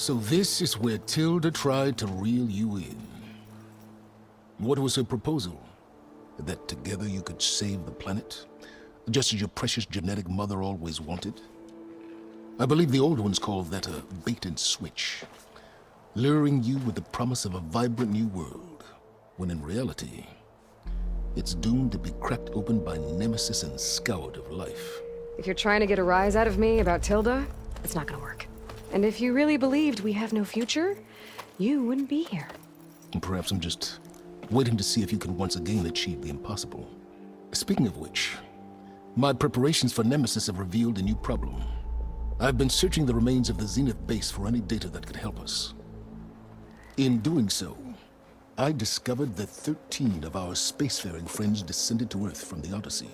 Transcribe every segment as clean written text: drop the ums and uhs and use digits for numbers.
So this is where Tilda tried to reel you in. What was her proposal? That together you could save the planet? Just as your precious genetic mother always wanted? I believe the old ones called that a bait and switch. Luring you with the promise of a vibrant new world, when in reality, it's doomed to be cracked open by nemesis and scoured of life. If you're trying to get a rise out of me about Tilda, it's not gonna work. And if you really believed we have no future, you wouldn't be here. And perhaps I'm just waiting to see if you can once again achieve the impossible. Speaking of which, my preparations for Nemesis have revealed a new problem. I've been searching the remains of the Zenith base for any data that could help us. In doing so, I discovered that 13 of our spacefaring friends descended to Earth from the Odyssey.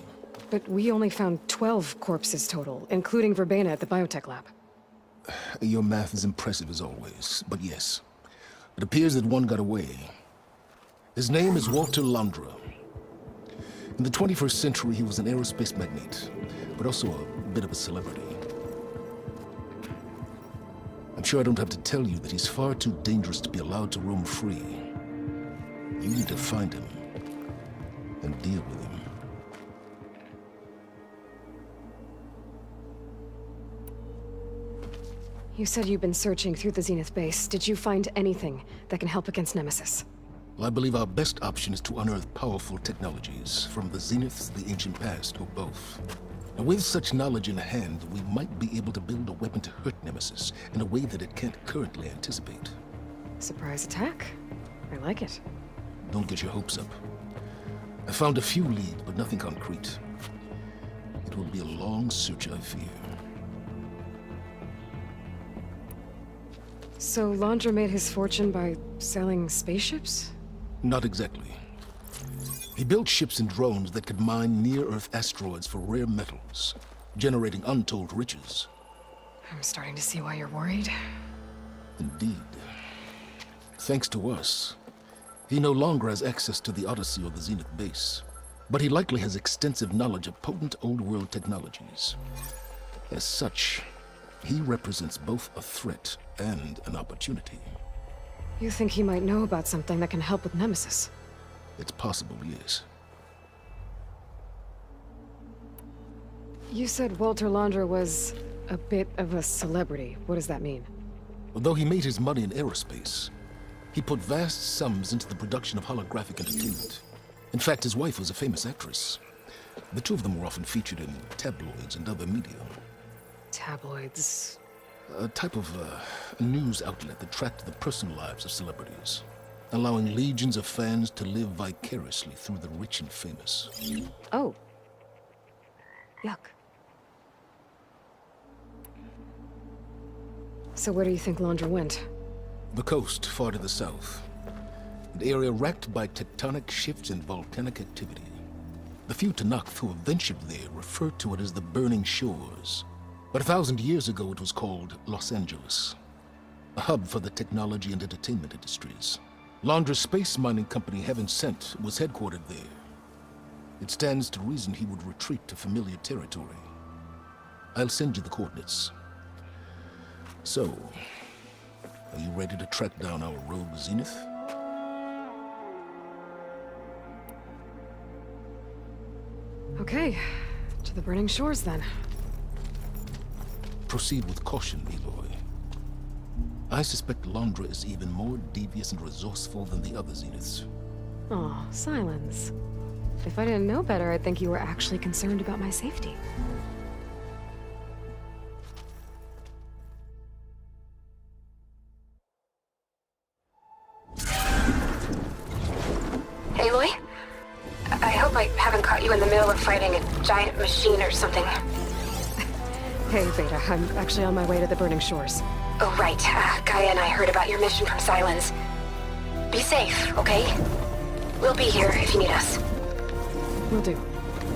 But we only found 12 corpses total, including Verbena at the biotech lab. Your math is impressive as always, but yes. It appears that one got away. His name is Walter Londra. In the 21st century, he was an aerospace magnate, but also a bit of a celebrity. I'm sure I don't have to tell you that he's far too dangerous to be allowed to roam free. You need to find him and deal with him. You said you've been searching through the Zenith base. Did you find anything that can help against Nemesis? Well, I believe our best option is to unearth powerful technologies from the Zeniths, the ancient past, or both. Now, with such knowledge in hand, we might be able to build a weapon to hurt Nemesis in a way that it can't currently anticipate. Surprise attack? I like it. Don't get your hopes up. I found a few leads, but nothing concrete. It will be a long search, I fear. So Londra made his fortune by selling spaceships? Not exactly. He built ships and drones that could mine near-Earth asteroids for rare metals, generating untold riches. I'm starting to see why you're worried. Indeed. Thanks to us, he no longer has access to the Odyssey or the Zenith base, but he likely has extensive knowledge of potent old-world technologies. As such, he represents both a threat and an opportunity. You think he might know about something that can help with Nemesis? It's possible, yes. You said Walter Londra was a bit of a celebrity. What does that mean? Although he made his money in aerospace, he put vast sums into the production of holographic entertainment. In fact, his wife was a famous actress. The two of them were often featured in tabloids and other media. Tabloids? A type of news outlet that tracked the personal lives of celebrities, allowing legions of fans to live vicariously through the rich and famous. Oh. Yuck. So where do you think Londra went? The coast, far to the south. An area racked by tectonic shifts and volcanic activity. The few Tanakh who have ventured there refer to it as the Burning Shores. But 1,000 years ago it was called Los Angeles, a hub for the technology and entertainment industries. Londra's space mining company, Heaven Sent, was headquartered there. It stands to reason he would retreat to familiar territory. I'll send you the coordinates. So, are you ready to track down our rogue Zenith? Okay, to the Burning Shores then. Proceed with caution, Aloy. I suspect Londra is even more devious and resourceful than the other Zeniths. Aw, silence. If I didn't know better, I'd think you were actually concerned about my safety. Aloy? I hope I haven't caught you in the middle of fighting a giant machine or something. Hey, Beta, I'm actually on my way to the Burning Shores. Oh, right. Gaia and I heard about your mission from Silence. Be safe, okay? We'll be here if you need us. Will do.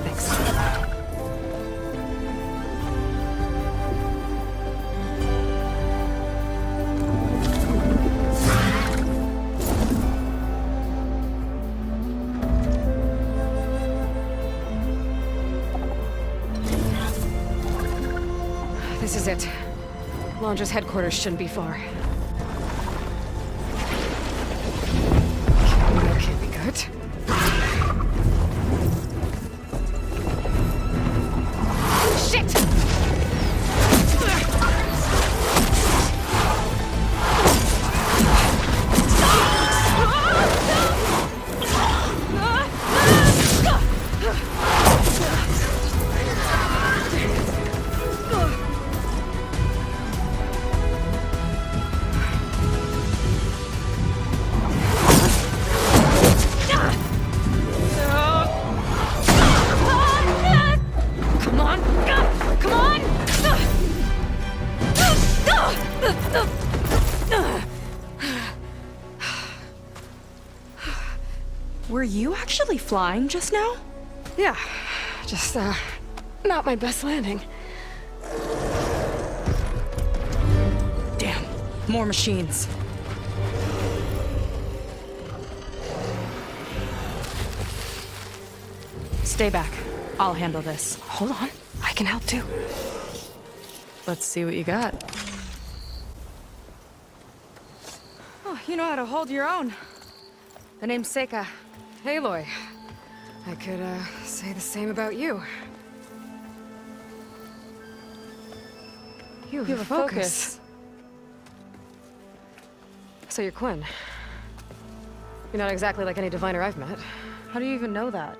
Thanks. This is it. Londra's headquarters shouldn't be far. Good. Shit! Were you actually flying just now? Yeah, just, not my best landing. Damn, more machines. Stay back. I'll handle this. Hold on, I can help too. Let's see what you got. Oh, you know how to hold your own. The name's Seika. Aloy. I could, say the same about you. You have a focus. So you're Quinn. You're not exactly like any diviner I've met. How do you even know that?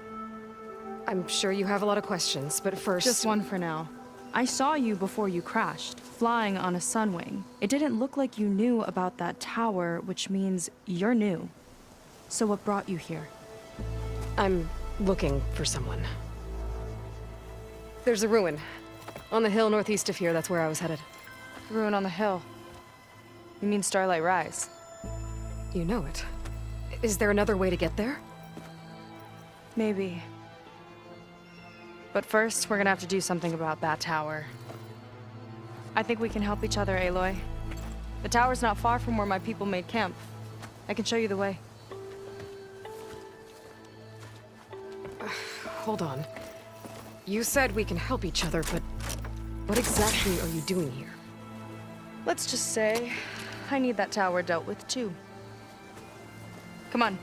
I'm sure you have a lot of questions, but first... Just one for now. I saw you before you crashed, flying on a sunwing. It didn't look like you knew about that tower, which means you're new. So what brought you here? I'm looking for someone. There's a ruin. On the hill northeast of here, that's where I was headed. Ruin on the hill. You mean Starlight Rise? You know it. Is there another way to get there? Maybe. But first, we're gonna have to do something about that tower. I think we can help each other, Aloy. The tower's not far from where my people made camp. I can show you the way. Hold on. You said we can help each other, but what exactly are you doing here? Let's just say, I need that tower dealt with too. Come on.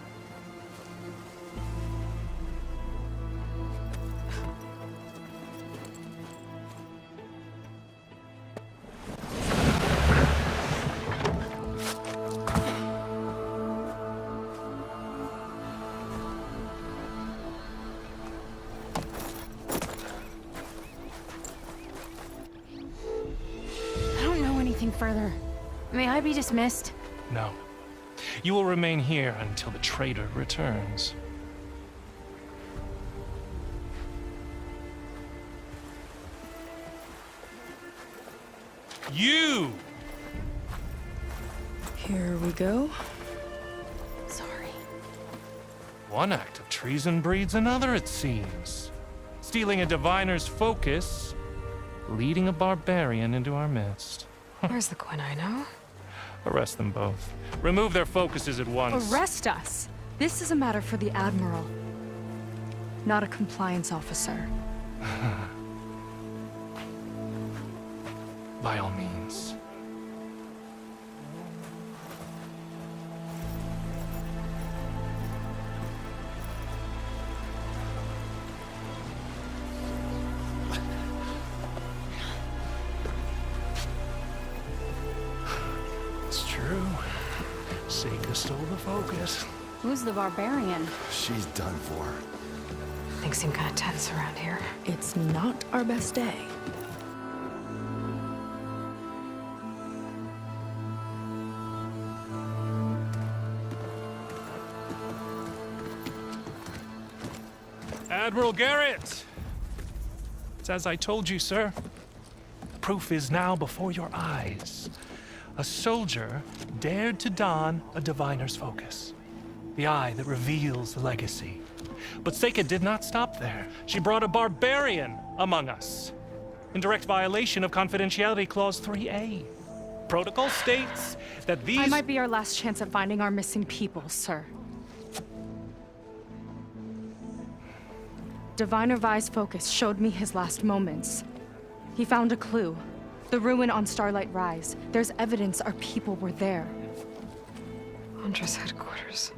Further. May I be dismissed? No. You will remain here until the traitor returns. You! Here we go. Sorry. One act of treason breeds another, it seems. Stealing a diviner's focus, leading a barbarian into our midst. Where's the Quinn I know? Arrest them both. Remove their focuses at once. Arrest us! This is a matter for the Admiral, not a compliance officer. By all means. It's true. Seika stole the focus. Who's the barbarian? She's done for. Things seem kind of tense around here. It's not our best day. Admiral Garrett! It's as I told you, sir. Proof is now before your eyes. A soldier dared to don a diviner's focus. The eye that reveals the legacy. But Seika did not stop there. She brought a barbarian among us. In direct violation of Confidentiality Clause 3A. Protocol states that these... I might be our last chance at finding our missing people, sir. Diviner Vi's focus showed me his last moments. He found a clue. The ruin on Starlight Rise. There's evidence our people were there. Huntress headquarters.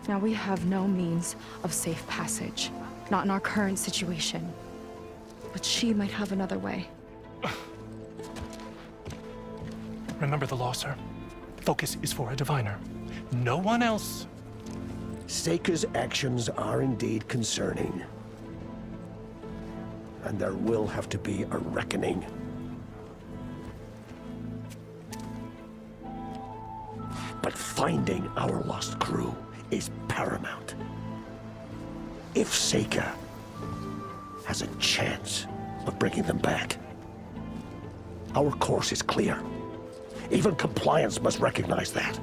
Now, we have no means of safe passage. Not in our current situation. But she might have another way. Remember the law, sir. Focus is for a diviner. No one else. Seika's actions are indeed concerning. And there will have to be a reckoning. But finding our lost crew is paramount. If Seika has a chance of bringing them back, our course is clear. Even compliance must recognize that.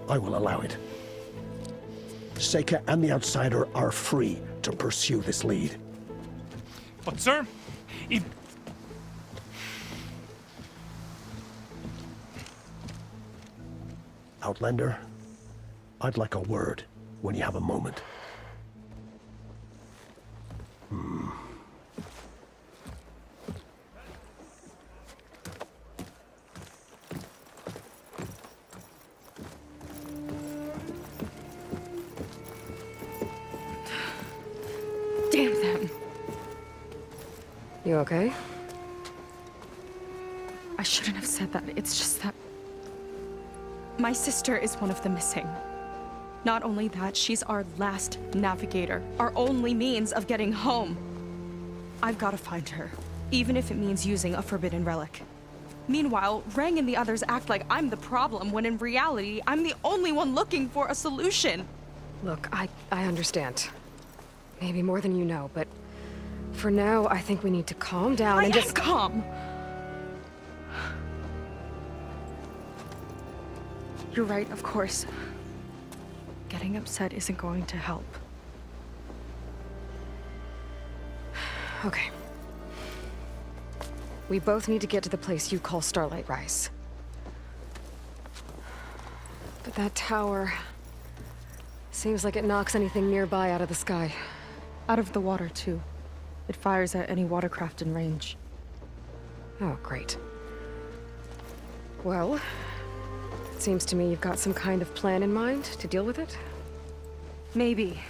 I will allow it. Seika and the Outsider are free to pursue this lead. But, sir, if... Outlander, I'd like a word when you have a moment. Damn them. You okay? I shouldn't have said that. It's just that... my sister is one of the missing. Not only that, she's our last navigator. Our only means of getting home. I've got to find her. Even if it means using a forbidden relic. Meanwhile, Rang and the others act like I'm the problem, when in reality, I'm the only one looking for a solution. Look, I understand. Maybe more than you know, but for now, I think we need to calm down and just... calm! You're right, of course. Getting upset isn't going to help. Okay. We both need to get to the place you call Starlight Rise. But that tower... seems like it knocks anything nearby out of the sky. Out of the water, too. It fires at any watercraft in range. Oh, great. Well, it seems to me you've got some kind of plan in mind to deal with it. Maybe.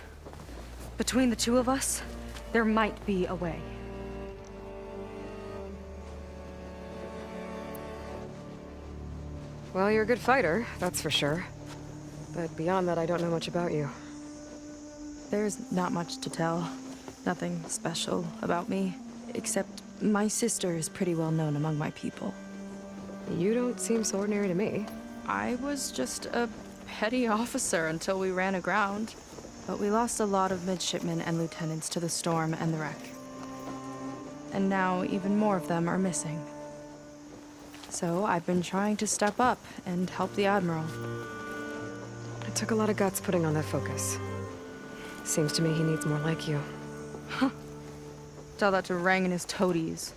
Between the two of us, there might be a way. Well, you're a good fighter, that's for sure. But beyond that, I don't know much about you. There's not much to tell. Nothing special about me. Except my sister is pretty well known among my people. You don't seem so ordinary to me. I was just a petty officer until we ran aground. But we lost a lot of midshipmen and lieutenants to the storm and the wreck. And now even more of them are missing. So I've been trying to step up and help the Admiral. It took a lot of guts putting on that focus. Seems to me he needs more like you. Huh. Tell that to Rang and his toadies.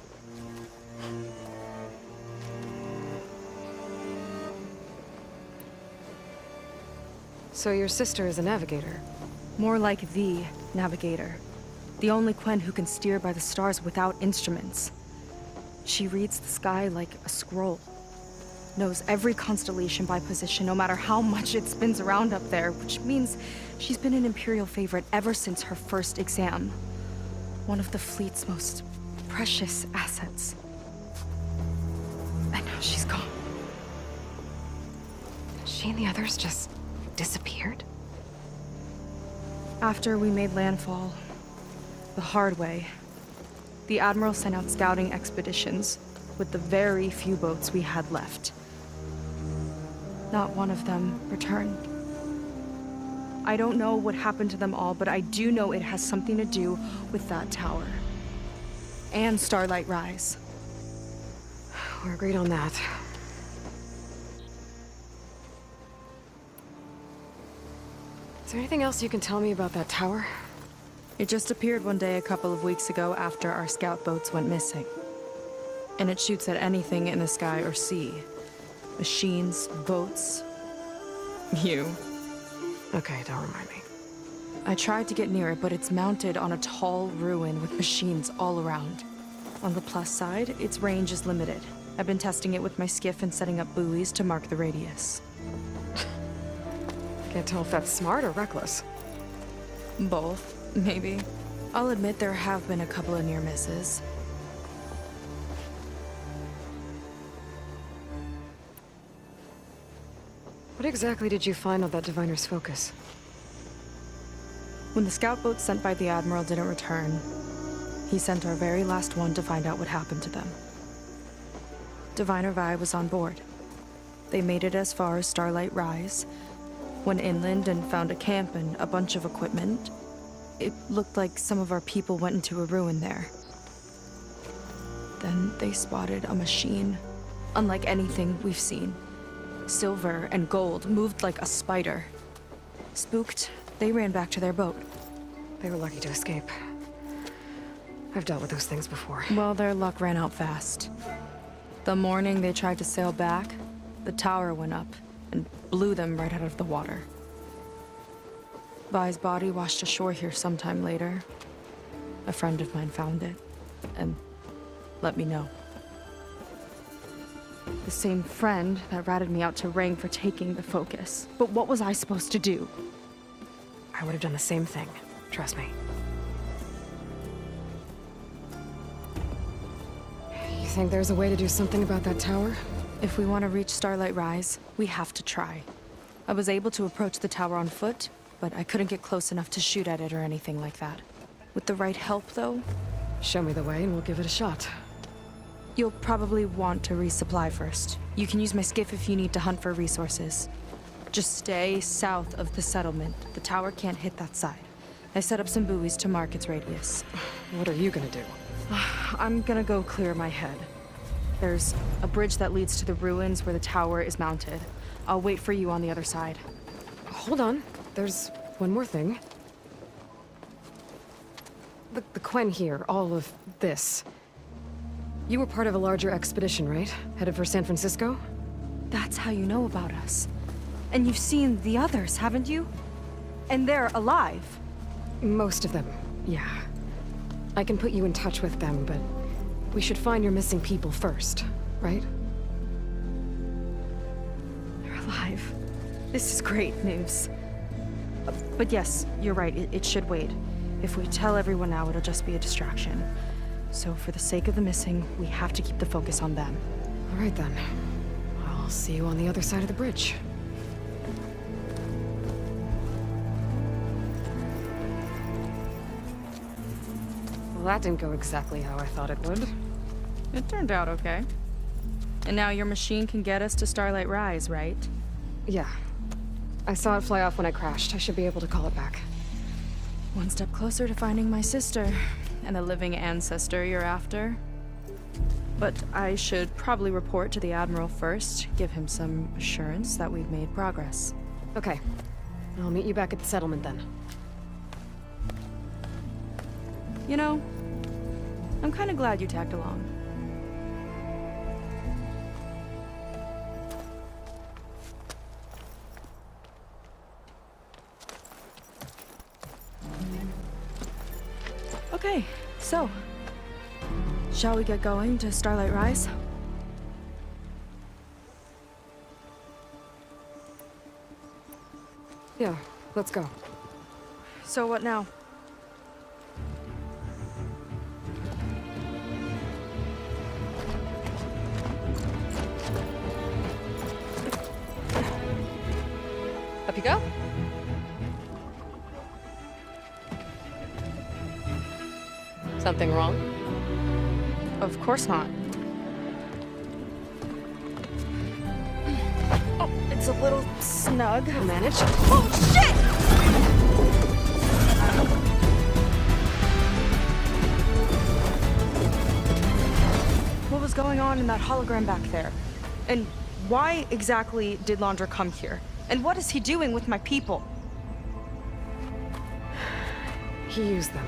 So your sister is a navigator? More like the navigator. The only Quen who can steer by the stars without instruments. She reads the sky like a scroll. Knows every constellation by position, no matter how much it spins around up there, which means she's been an Imperial favorite ever since her first exam. One of the fleet's most precious assets. And now she's gone. She and the others just disappeared? After we made landfall, the hard way, the Admiral sent out scouting expeditions with the very few boats we had left. Not one of them returned. I don't know what happened to them all, but I do know it has something to do with that tower. And Starlight Rise. We're agreed on that. Is there anything else you can tell me about that tower? It just appeared one day a couple of weeks ago after our scout boats went missing. And it shoots at anything in the sky or sea. Machines, boats, you. Okay, don't remind me. I tried to get near it, but it's mounted on a tall ruin with machines all around. On the plus side, its range is limited. I've been testing it with my skiff and setting up buoys to mark the radius. Can't tell if that's smart or reckless. Both, maybe. I'll admit there have been a couple of near misses. What exactly did you find on that diviner's focus? When the scout boat sent by the Admiral didn't return, he sent our very last one to find out what happened to them. Diviner Vi was on board. They made it as far as Starlight Rise, went inland and found a camp and a bunch of equipment. It looked like some of our people went into a ruin there. Then they spotted a machine, unlike anything we've seen. Silver and gold moved like a spider. Spooked, they ran back to their boat. They were lucky to escape. I've dealt with those things before. Well, their luck ran out fast. The morning they tried to sail back, the tower went up and blew them right out of the water. Vi's body washed ashore here sometime later. A friend of mine found it and let me know. The same friend that ratted me out to Rang for taking the focus. But what was I supposed to do? I would have done the same thing. Trust me. You think there's a way to do something about that tower? If we want to reach Starlight Rise, we have to try. I was able to approach the tower on foot, but I couldn't get close enough to shoot at it or anything like that. With the right help, though, Show me the way and we'll give it a shot. you'll probably want to resupply first. You can use my skiff if you need to hunt for resources. Just stay south of the settlement. The tower can't hit that side. I set up some buoys to mark its radius. What are you gonna do? I'm gonna go clear my head. There's a bridge that leads to the ruins where the tower is mounted. I'll wait for you on the other side. Hold on. There's one more thing. The Quen here, all of this. You were part of a larger expedition, right? Headed for San Francisco? That's how you know about us. And you've seen the others, haven't you? And they're alive. Most of them, yeah. I can put you in touch with them, but we should find your missing people first, right? They're alive. This is great news. But yes, you're right, it should wait. If we tell everyone now, it'll just be a distraction. So for the sake of the missing, we have to keep the focus on them. All right then. I'll see you on the other side of the bridge. Well, that didn't go exactly how I thought it would. It turned out okay. And now your machine can get us to Starlight Rise, right? Yeah. I saw it fly off when I crashed. I should be able to call it back. One step closer to finding my sister, and the living ancestor you're after. But I should probably report to the Admiral first, give him some assurance that we've made progress. Okay. I'll meet you back at the settlement then. You know, I'm kind of glad you tagged along. Okay, so, shall we get going to Starlight Rise? Yeah, let's go. So what now? Up you go. Something wrong? Of course not. Oh, it's a little snug. I'll manage. Oh, shit! What was going on in that hologram back there? And why exactly did Laundra come here? And what is he doing with my people? He used them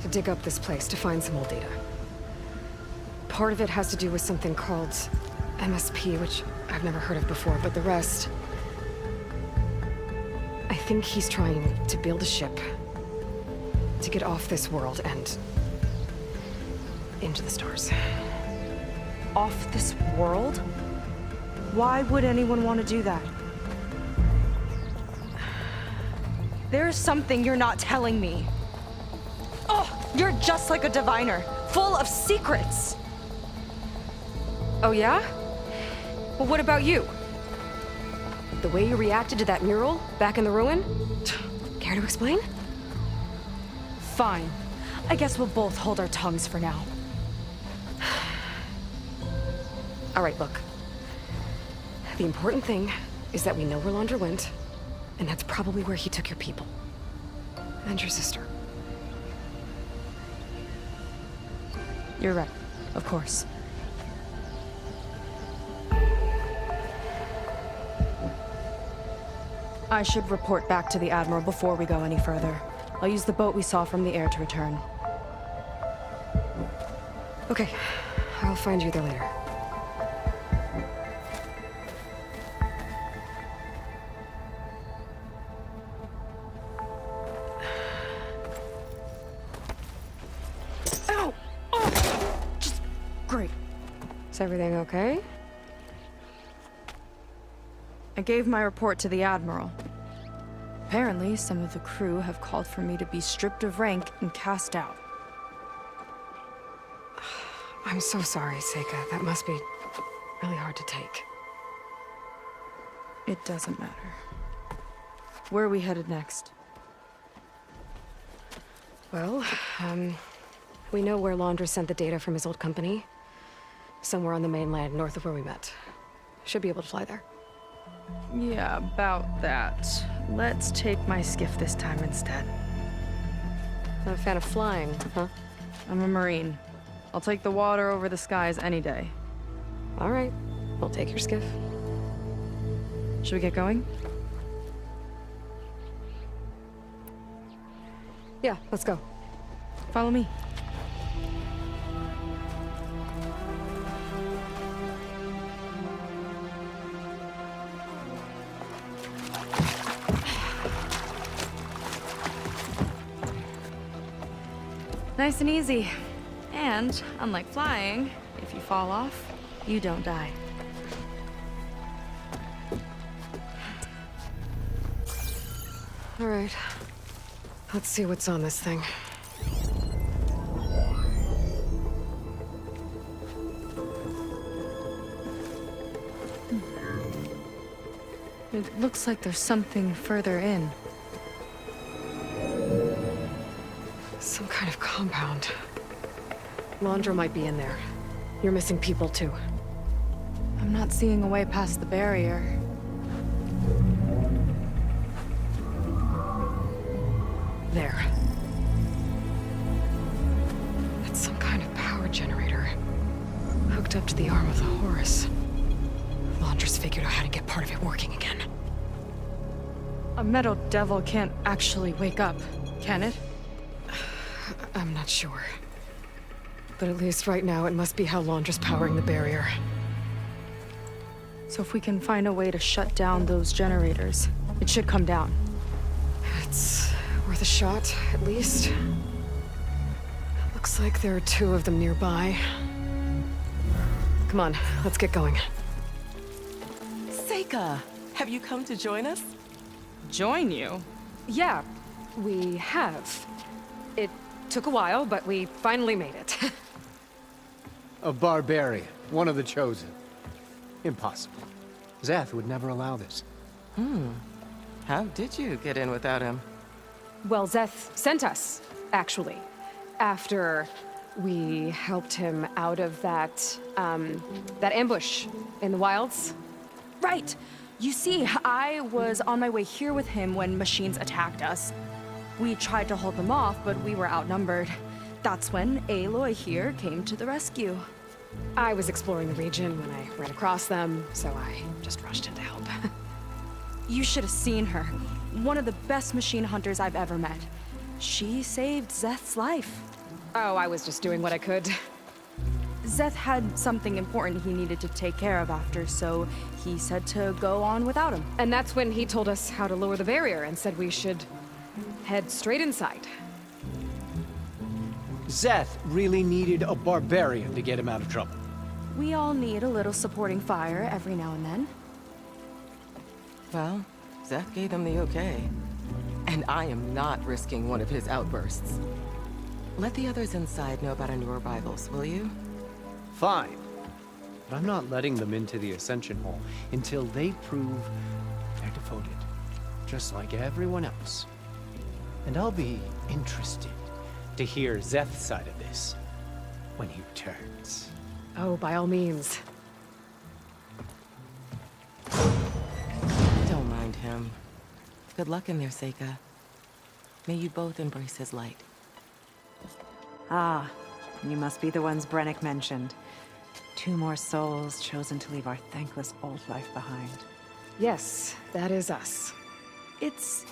to dig up this place to find some old data. Part of it has to do with something called MSP, which I've never heard of before, but the rest... I think he's trying to build a ship to get off this world and into the stars. Off this world? Why would anyone want to do that? There's something you're not telling me. Oh, you're just like a diviner, full of secrets. Oh yeah? Well, what about you? The way you reacted to that mural back in the ruin? Care to explain? Fine. I guess we'll both hold our tongues for now. All right, look. The important thing is that we know where Laundra went, and that's probably where he took your people. And your sister. You're right, of course. I should report back to the Admiral before we go any further. I'll use the boat we saw from the air to return. Okay, I'll find you there later. Ow! Oh! Just great. Is everything okay? I gave my report to the Admiral. Apparently, some of the crew have called for me to be stripped of rank and cast out. I'm so sorry, Seika. That must be really hard to take. It doesn't matter. Where are we headed next? Well, we know where Laundra sent the data from his old company. Somewhere on the mainland, north of where we met. Should be able to fly there. Yeah, about that. Let's take my skiff this time instead. Not a fan of flying, huh? I'm a Marine. I'll take the water over the skies any day. All right, we'll take your skiff. Should we get going? Yeah, let's go. Follow me. Nice and easy. And, unlike flying, if you fall off, you don't die. All right. Let's see what's on this thing. It looks like there's something further in. Some kind of compound. Laundra might be in there. You're missing people too. I'm not seeing a way past the barrier. There. That's some kind of power generator. Hooked up to the arm of the Horus. Laundra's figured out how to get part of it working again. A metal devil can't actually wake up, can it? I'm not sure. But at least right now, it must be how Laundra's powering the barrier. So if we can find a way to shut down those generators, it should come down. It's worth a shot, at least. Looks like there are two of them nearby. Come on, let's get going. Seika, have you come to join us? Join you? Yeah, we have. It took a while, but we finally made it. A barbarian, one of the chosen. Impossible. Zeth would never allow this. How did you get in without him? Well, Zeth sent us, actually. After we helped him out of that ambush in the wilds. Right! You see, I was on my way here with him when machines attacked us. We tried to hold them off, but we were outnumbered. That's when Aloy here came to the rescue. I was exploring the region when I ran across them, so I just rushed in to help. You should have seen her. One of the best machine hunters I've ever met. She saved Zeth's life. Oh, I was just doing what I could. Zeth had something important he needed to take care of after, so he said to go on without him. And that's when he told us how to lower the barrier and said we should head straight inside. Zeth really needed a barbarian to get him out of trouble. We all need a little supporting fire every now and then. Well, Zeth gave them the okay. And I am not risking one of his outbursts. Let the others inside know about our new arrivals, will you? Fine. But I'm not letting them into the Ascension Hall until they prove they're devoted, just like everyone else. And I'll be interested to hear Szeth's side of this when he returns. Oh, by all means. Don't mind him. Good luck in there, Seika. May you both embrace his light. Ah, you must be the ones Brennick mentioned. 2 more souls chosen to leave our thankless old life behind. Yes, that is us. It's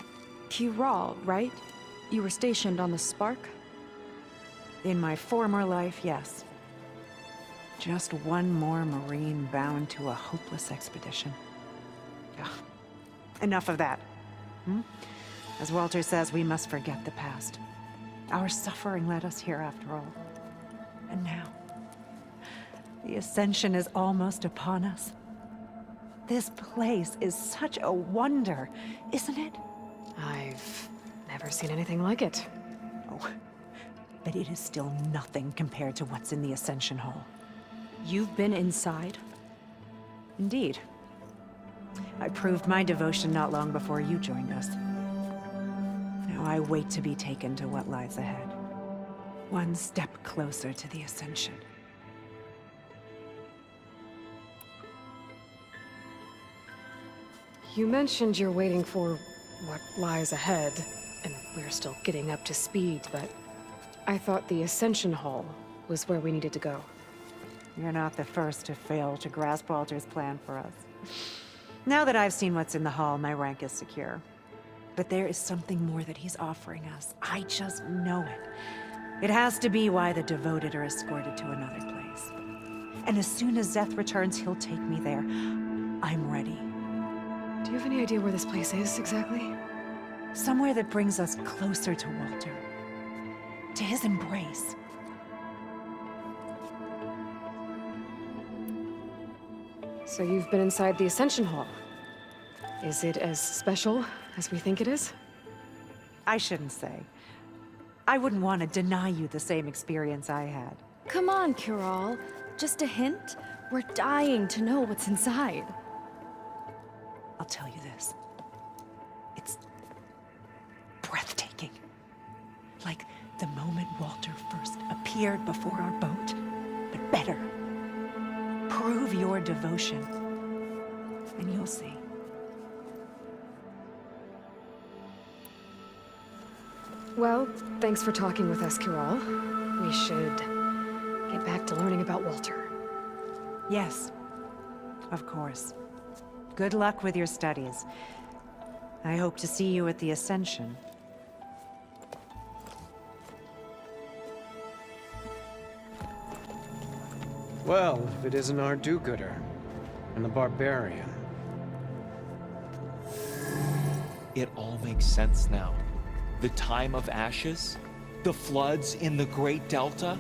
Kiral, right? You were stationed on the Spark? In my former life, yes. Just one more Marine bound to a hopeless expedition. Ugh. Enough of that. As Walter says, we must forget the past. Our suffering led us here after all. And now, the Ascension is almost upon us. This place is such a wonder, isn't it? I've never seen anything like it. Oh, but it is still nothing compared to what's in the Ascension Hall. You've been inside? Indeed. I proved my devotion not long before you joined us. Now I wait to be taken to what lies ahead. One step closer to the Ascension. You mentioned you're waiting for what lies ahead, and we're still getting up to speed, but I thought the Ascension Hall was where we needed to go. You're not the first to fail to grasp Walter's plan for us. Now that I've seen what's in the hall, my rank is secure. But there is something more that he's offering us. I just know it. It has to be why the devoted are escorted to another place. And as soon as Szeth returns, he'll take me there. I'm ready. Do you have any idea where this place is, exactly? Somewhere that brings us closer to Walter. To his embrace. So you've been inside the Ascension Hall. Is it as special as we think it is? I shouldn't say. I wouldn't want to deny you the same experience I had. Come on, Kiral. Just a hint? We're dying to know what's inside. I'll tell you this. It's breathtaking. Like the moment Walter first appeared before our boat, but better. Prove your devotion, and you'll see. Well, thanks for talking with us, Kiral. We should get back to learning about Walter. Yes, of course. Good luck with your studies. I hope to see you at the Ascension. Well, if it isn't our do-gooder and the barbarian. It all makes sense now. The time of ashes, the floods in the Great Delta.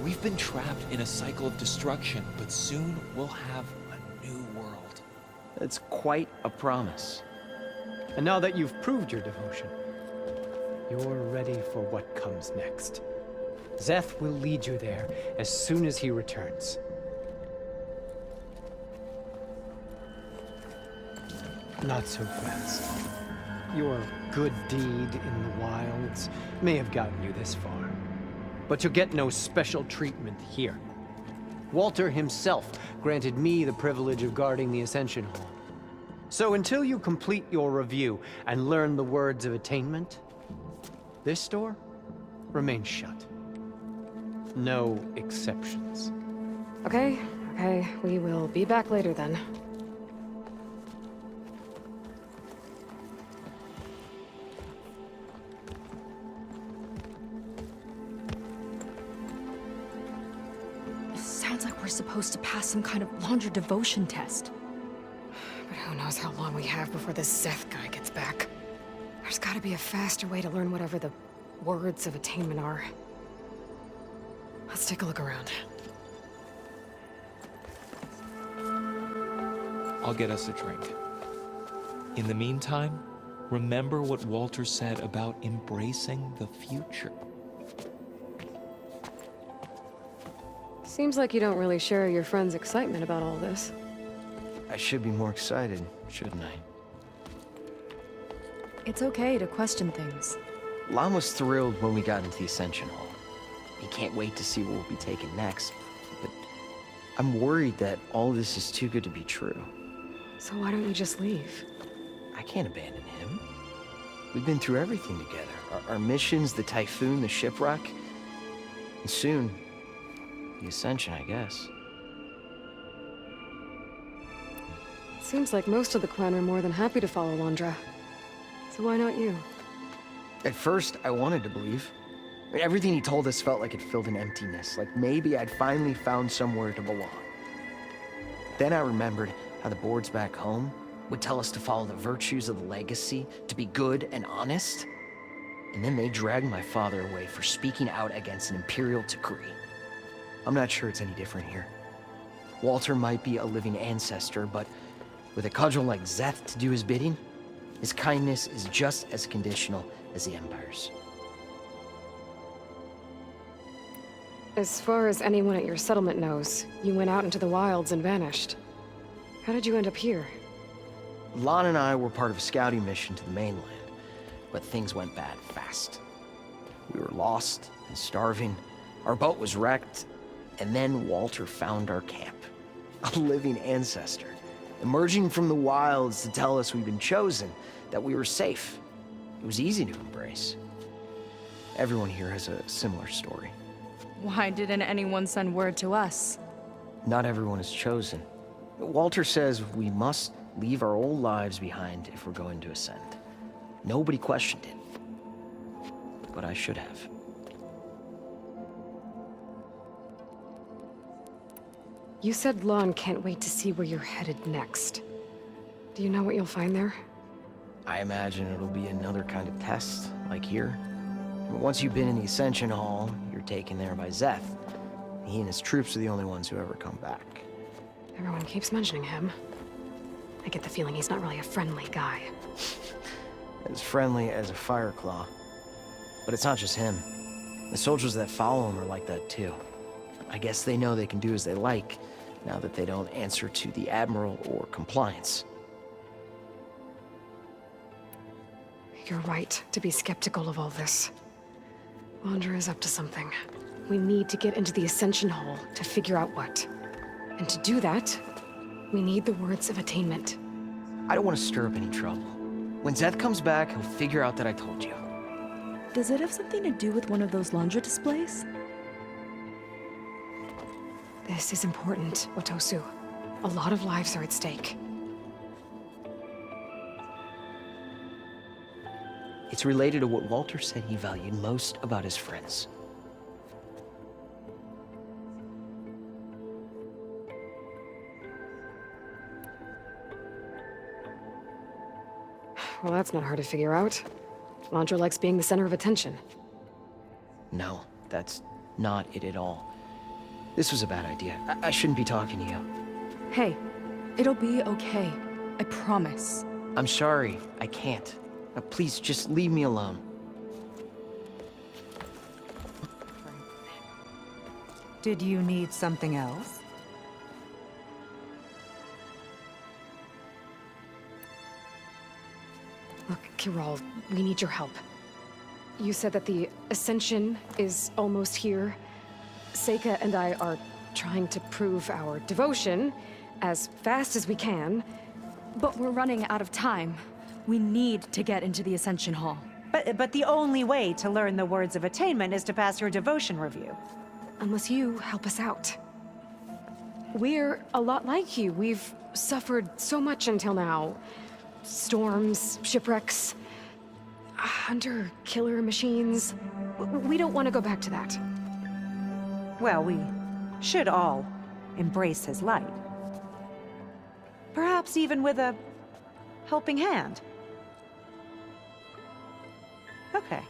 We've been trapped in a cycle of destruction, but soon we'll have a new world. It's quite a promise. And now that you've proved your devotion, you're ready for what comes next. Szeth will lead you there as soon as he returns. Not so fast. Your good deed in the wilds may have gotten you this far, but you'll get no special treatment here. Walter himself granted me the privilege of guarding the Ascension Hall. So until you complete your review and learn the words of attainment, this door remains shut. No exceptions. Okay, we will be back later then. Sounds like we're supposed to pass some kind of laundry devotion test. But who knows how long we have before this Szeth guy gets back. There's gotta be a faster way to learn whatever the words of attainment are. Let's take a look around. I'll get us a drink. In the meantime, Remember what Walter said about embracing the future. Seems like you don't really share your friend's excitement about all this. I should be more excited, shouldn't I? It's okay to question things. Lon was thrilled when we got into the Ascension Hall. He can't wait to see what will be taken next. But I'm worried that all this is too good to be true. So why don't you just leave? I can't abandon him. We've been through everything together. Our missions, the Typhoon, the shipwreck. And soon, the Ascension, I guess. Seems like most of the clan are more than happy to follow Londra. So why not you? At first, I wanted to believe. I mean, everything he told us felt like it filled an emptiness, like maybe I'd finally found somewhere to belong. Then I remembered how the boards back home would tell us to follow the virtues of the legacy, to be good and honest. And then they dragged my father away for speaking out against an imperial decree. I'm not sure it's any different here. Walter might be a living ancestor, but with a cudgel like Zeth to do his bidding, his kindness is just as conditional as the Empire's. As far as anyone at your settlement knows, you went out into the wilds and vanished. How did you end up here? Lon and I were part of a scouting mission to the mainland, but things went bad fast. We were lost and starving, our boat was wrecked, and then Walter found our camp. A living ancestor, emerging from the wilds to tell us we'd been chosen, that we were safe. It was easy to embrace. Everyone here has a similar story. Why didn't anyone send word to us? Not everyone is chosen. Walter says we must leave our old lives behind if we're going to ascend. Nobody questioned it. But I should have. You said Lon can't wait to see where you're headed next. Do you know what you'll find there? I imagine it'll be another kind of test, like here. Once you've been in the Ascension Hall, you're taken there by Zeth. He and his troops are the only ones who ever come back. Everyone keeps mentioning him. I get the feeling he's not really a friendly guy. As friendly as a Fireclaw. But it's not just him. The soldiers that follow him are like that too. I guess they know they can do as they like, now that they don't answer to the Admiral or compliance. You're right to be skeptical of all this. Londra is up to something. We need to get into the Ascension Hall to figure out what. And to do that, we need the words of attainment. I don't want to stir up any trouble. When Zeth comes back, he'll figure out that I told you. Does it have something to do with one of those Londra displays? This is important, Otosu. A lot of lives are at stake. It's related to what Walter said he valued most about his friends. Well, that's not hard to figure out. Londra likes being the center of attention. No, that's not it at all. This was a bad idea. I shouldn't be talking to you. Hey, it'll be okay. I promise. I'm sorry, I can't. Please, just leave me alone. Did you need something else? Look, Kiral, we need your help. You said that the Ascension is almost here. Seika and I are trying to prove our devotion as fast as we can. But we're running out of time. We need to get into the Ascension Hall. But the only way to learn the words of attainment is to pass your devotion review. Unless you help us out. We're a lot like you. We've suffered so much until now. Storms, shipwrecks, hunter-killer machines. We don't want to go back to that. Well, we should all embrace his light. Perhaps even with a helping hand. Okay.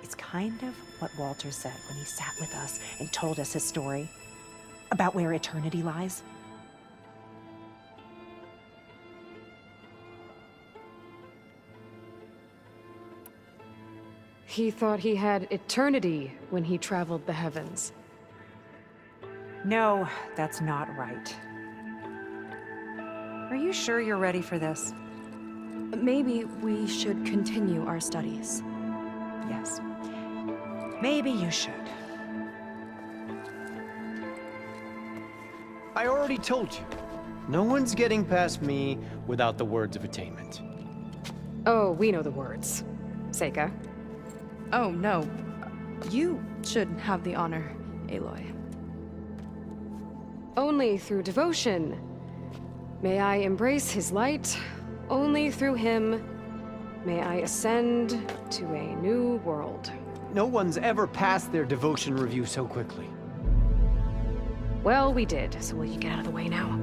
It's kind of what Walter said when he sat with us and told us his story about where eternity lies. He thought he had eternity when he traveled the heavens. No, that's not right. Are you sure you're ready for this? Maybe we should continue our studies. Yes. Maybe you should. I already told you. No one's getting past me without the words of attainment. Oh, we know the words. Seika. Oh, no. You should have the honor, Aloy. Only through devotion. May I embrace his light. Only through him may I ascend to a new world. No one's ever passed their devotion review so quickly. Well, we did, so will you get out of the way now?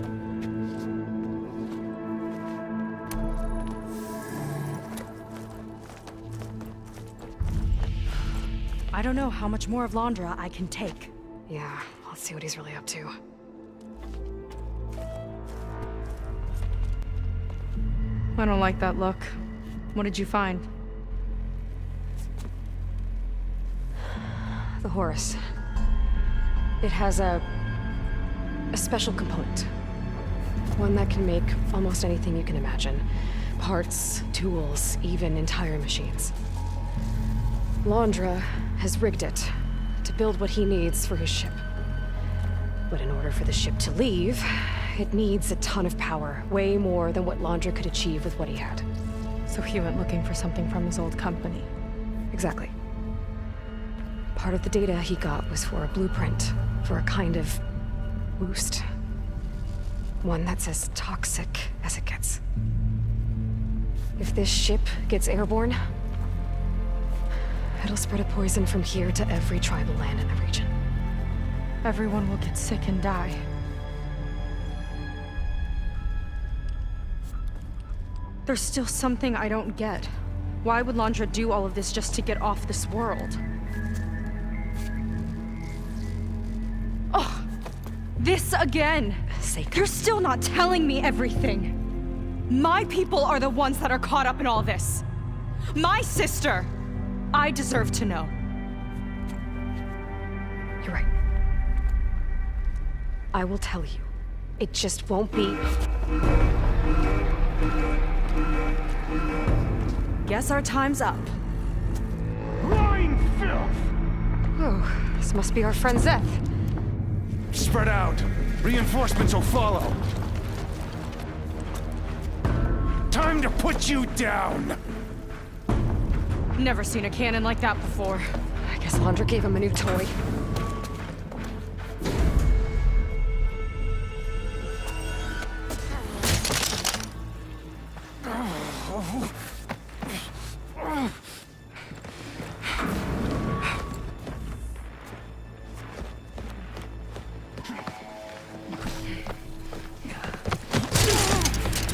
I don't know how much more of Londra I can take. Yeah, let's see what he's really up to. I don't like that look. What did you find? The Horus. It has a special component. One that can make almost anything you can imagine. Parts, tools, even entire machines. Londra has rigged it to build what he needs for his ship. But in order for the ship to leave, it needs a ton of power, way more than what Londra could achieve with what he had. So he went looking for something from his old company. Exactly. Part of the data he got was for a blueprint, for a kind of boost. One that's as toxic as it gets. If this ship gets airborne, it'll spread a poison from here to every tribal land in the region. Everyone will get sick and die. There's still something I don't get. Why would Londra do all of this just to get off this world? Oh, this again! You're still not telling me everything. My people are the ones that are caught up in all this. My sister! I deserve to know. You're right. I will tell you. It just won't be... Guess our time's up. Lying filth! Oh, this must be our friend Zeth. Spread out. Reinforcements will follow. Time to put you down! Never seen a cannon like that before. I guess Londra gave him a new toy.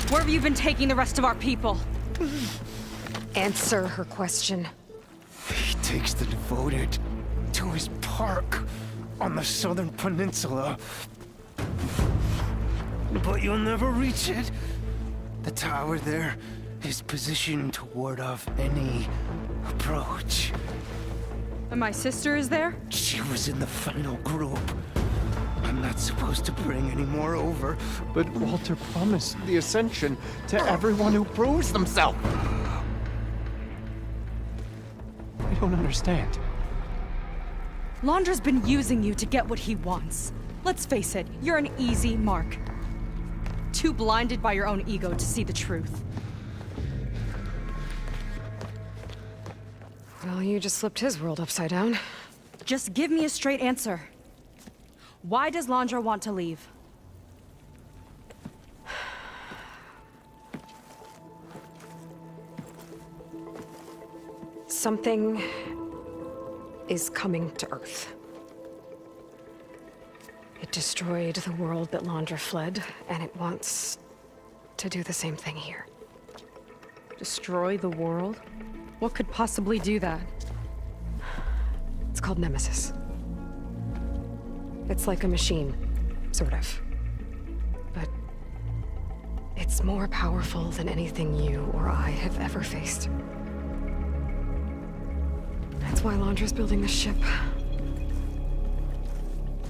Where have you been taking the rest of our people? Answer her question. He takes the devoted to his park on the southern peninsula. But you'll never reach it. The tower there is positioned to ward off any approach. And my sister is there? She was in the final group. I'm not supposed to bring any more over. But Walter promised the Ascension to everyone who proves themselves. I don't understand. Londra's been using you to get what he wants. Let's face it, you're an easy mark. Too blinded by your own ego to see the truth. Well, you just flipped his world upside down. Just give me a straight answer. Why does Londra want to leave? Something is coming to Earth. It destroyed the world that Londra fled, and it wants to do the same thing here. Destroy the world? What could possibly do that? It's called Nemesis. It's like a machine, sort of. But it's more powerful than anything you or I have ever faced. That's why Londra's building the ship.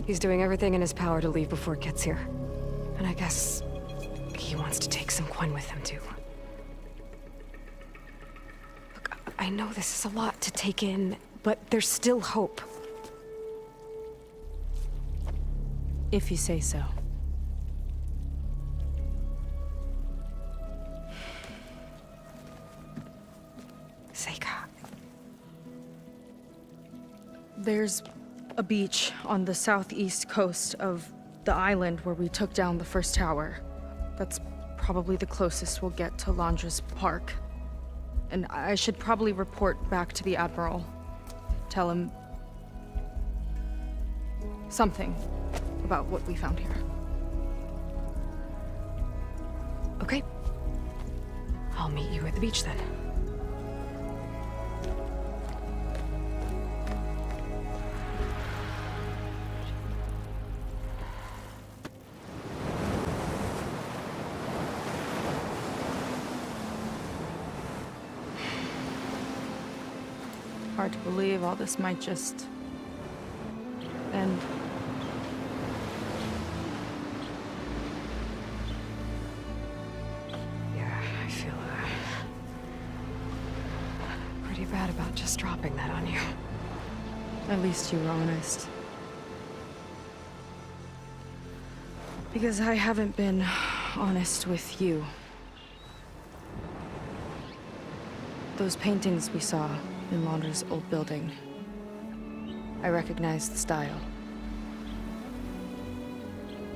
He's doing everything in his power to leave before it gets here. And I guess he wants to take some Quen with him, too. Look, I know this is a lot to take in, but there's still hope. If you say so. Seika. There's a beach on the southeast coast of the island where we took down the first tower. That's probably the closest we'll get to Londra's park. And I should probably report back to the Admiral. Tell him something about what we found here. Okay. I'll meet you at the beach then. Hard to believe all this might just end. Yeah, I feel pretty bad about just dropping that on you. At least you were honest. Because I haven't been honest with you. Those paintings we saw in Londra's old building, I recognize the style.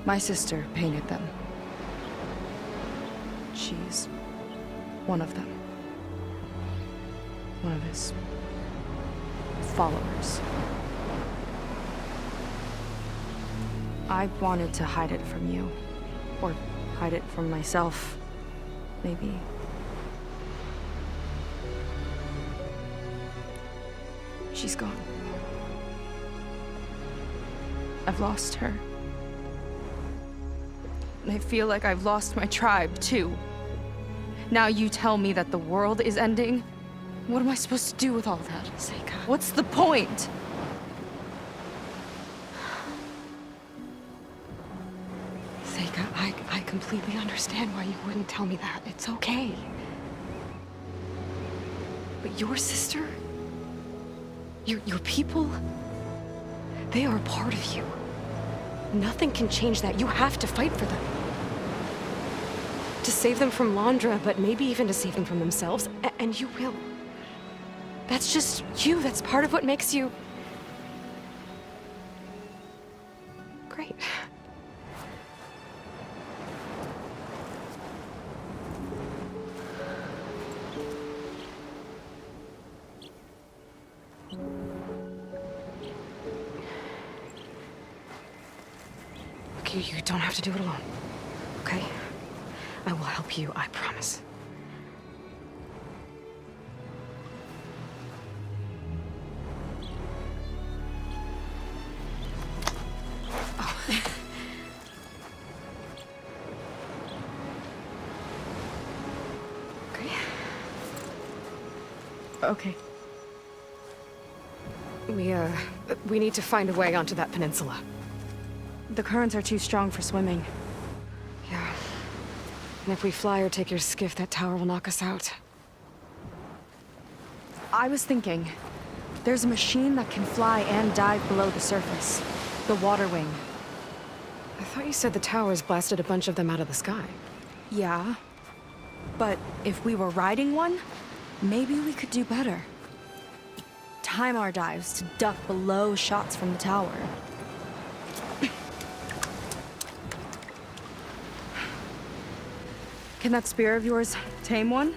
My sister painted them. She's one of them. One of his followers. I wanted to hide it from you, or hide it from myself, maybe. She's gone. I've lost her. And I feel like I've lost my tribe, too. Now you tell me that the world is ending? What am I supposed to do with all that? Seika. What's the point? Seika, I completely understand why you wouldn't tell me that. It's okay. But your sister? Your people? They are a part of you. Nothing can change that. You have to fight for them. To save them from Londra, but maybe even to save them from themselves. And you will. That's just you. That's part of what makes you... great. You don't have to do it alone, okay? I will help you, I promise. Oh. Okay. We need to find a way onto that peninsula. The currents are too strong for swimming. Yeah. And if we fly or take your skiff, that tower will knock us out. I was thinking, there's a machine that can fly and dive below the surface. The Water Wing. I thought you said the towers blasted a bunch of them out of the sky. Yeah. But if we were riding one, maybe we could do better. Time our dives to duck below shots from the tower. Can that spear of yours tame one?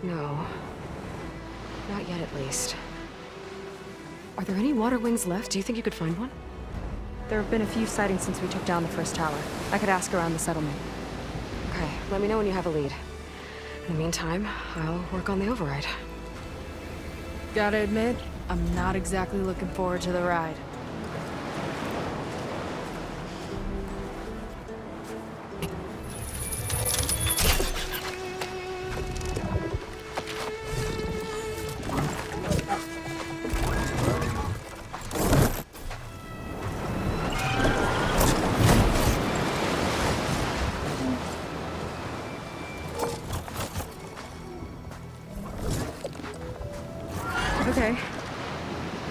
No. Not yet, at least. Are there any water wings left? Do you think you could find one? There have been a few sightings since we took down the first tower. I could ask around the settlement. Okay, let me know when you have a lead. In the meantime, I'll work on the override. Gotta admit, I'm not exactly looking forward to the ride.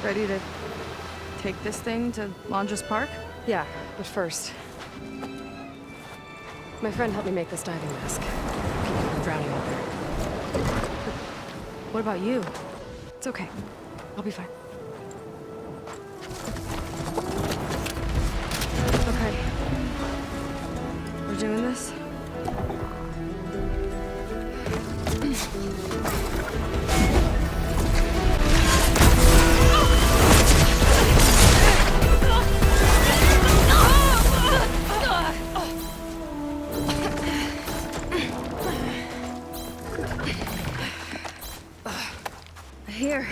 Ready to take this thing to Londra's Park? Yeah, but first... My friend helped me make this diving mask. Keep me from drowning out there. What about you? It's okay. I'll be fine. Okay. We're doing this? Here.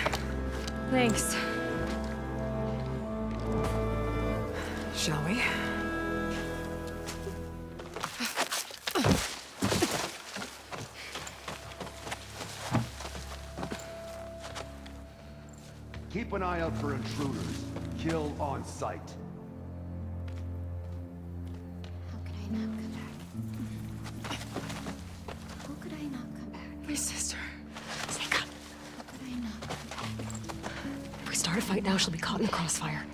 Thanks. Shall we? Keep an eye out for intruders. Kill on sight. How could I not come back? How could I not come back? My sister. Seika. How could I not come back? If we start a fight now, she'll be caught in the crossfire.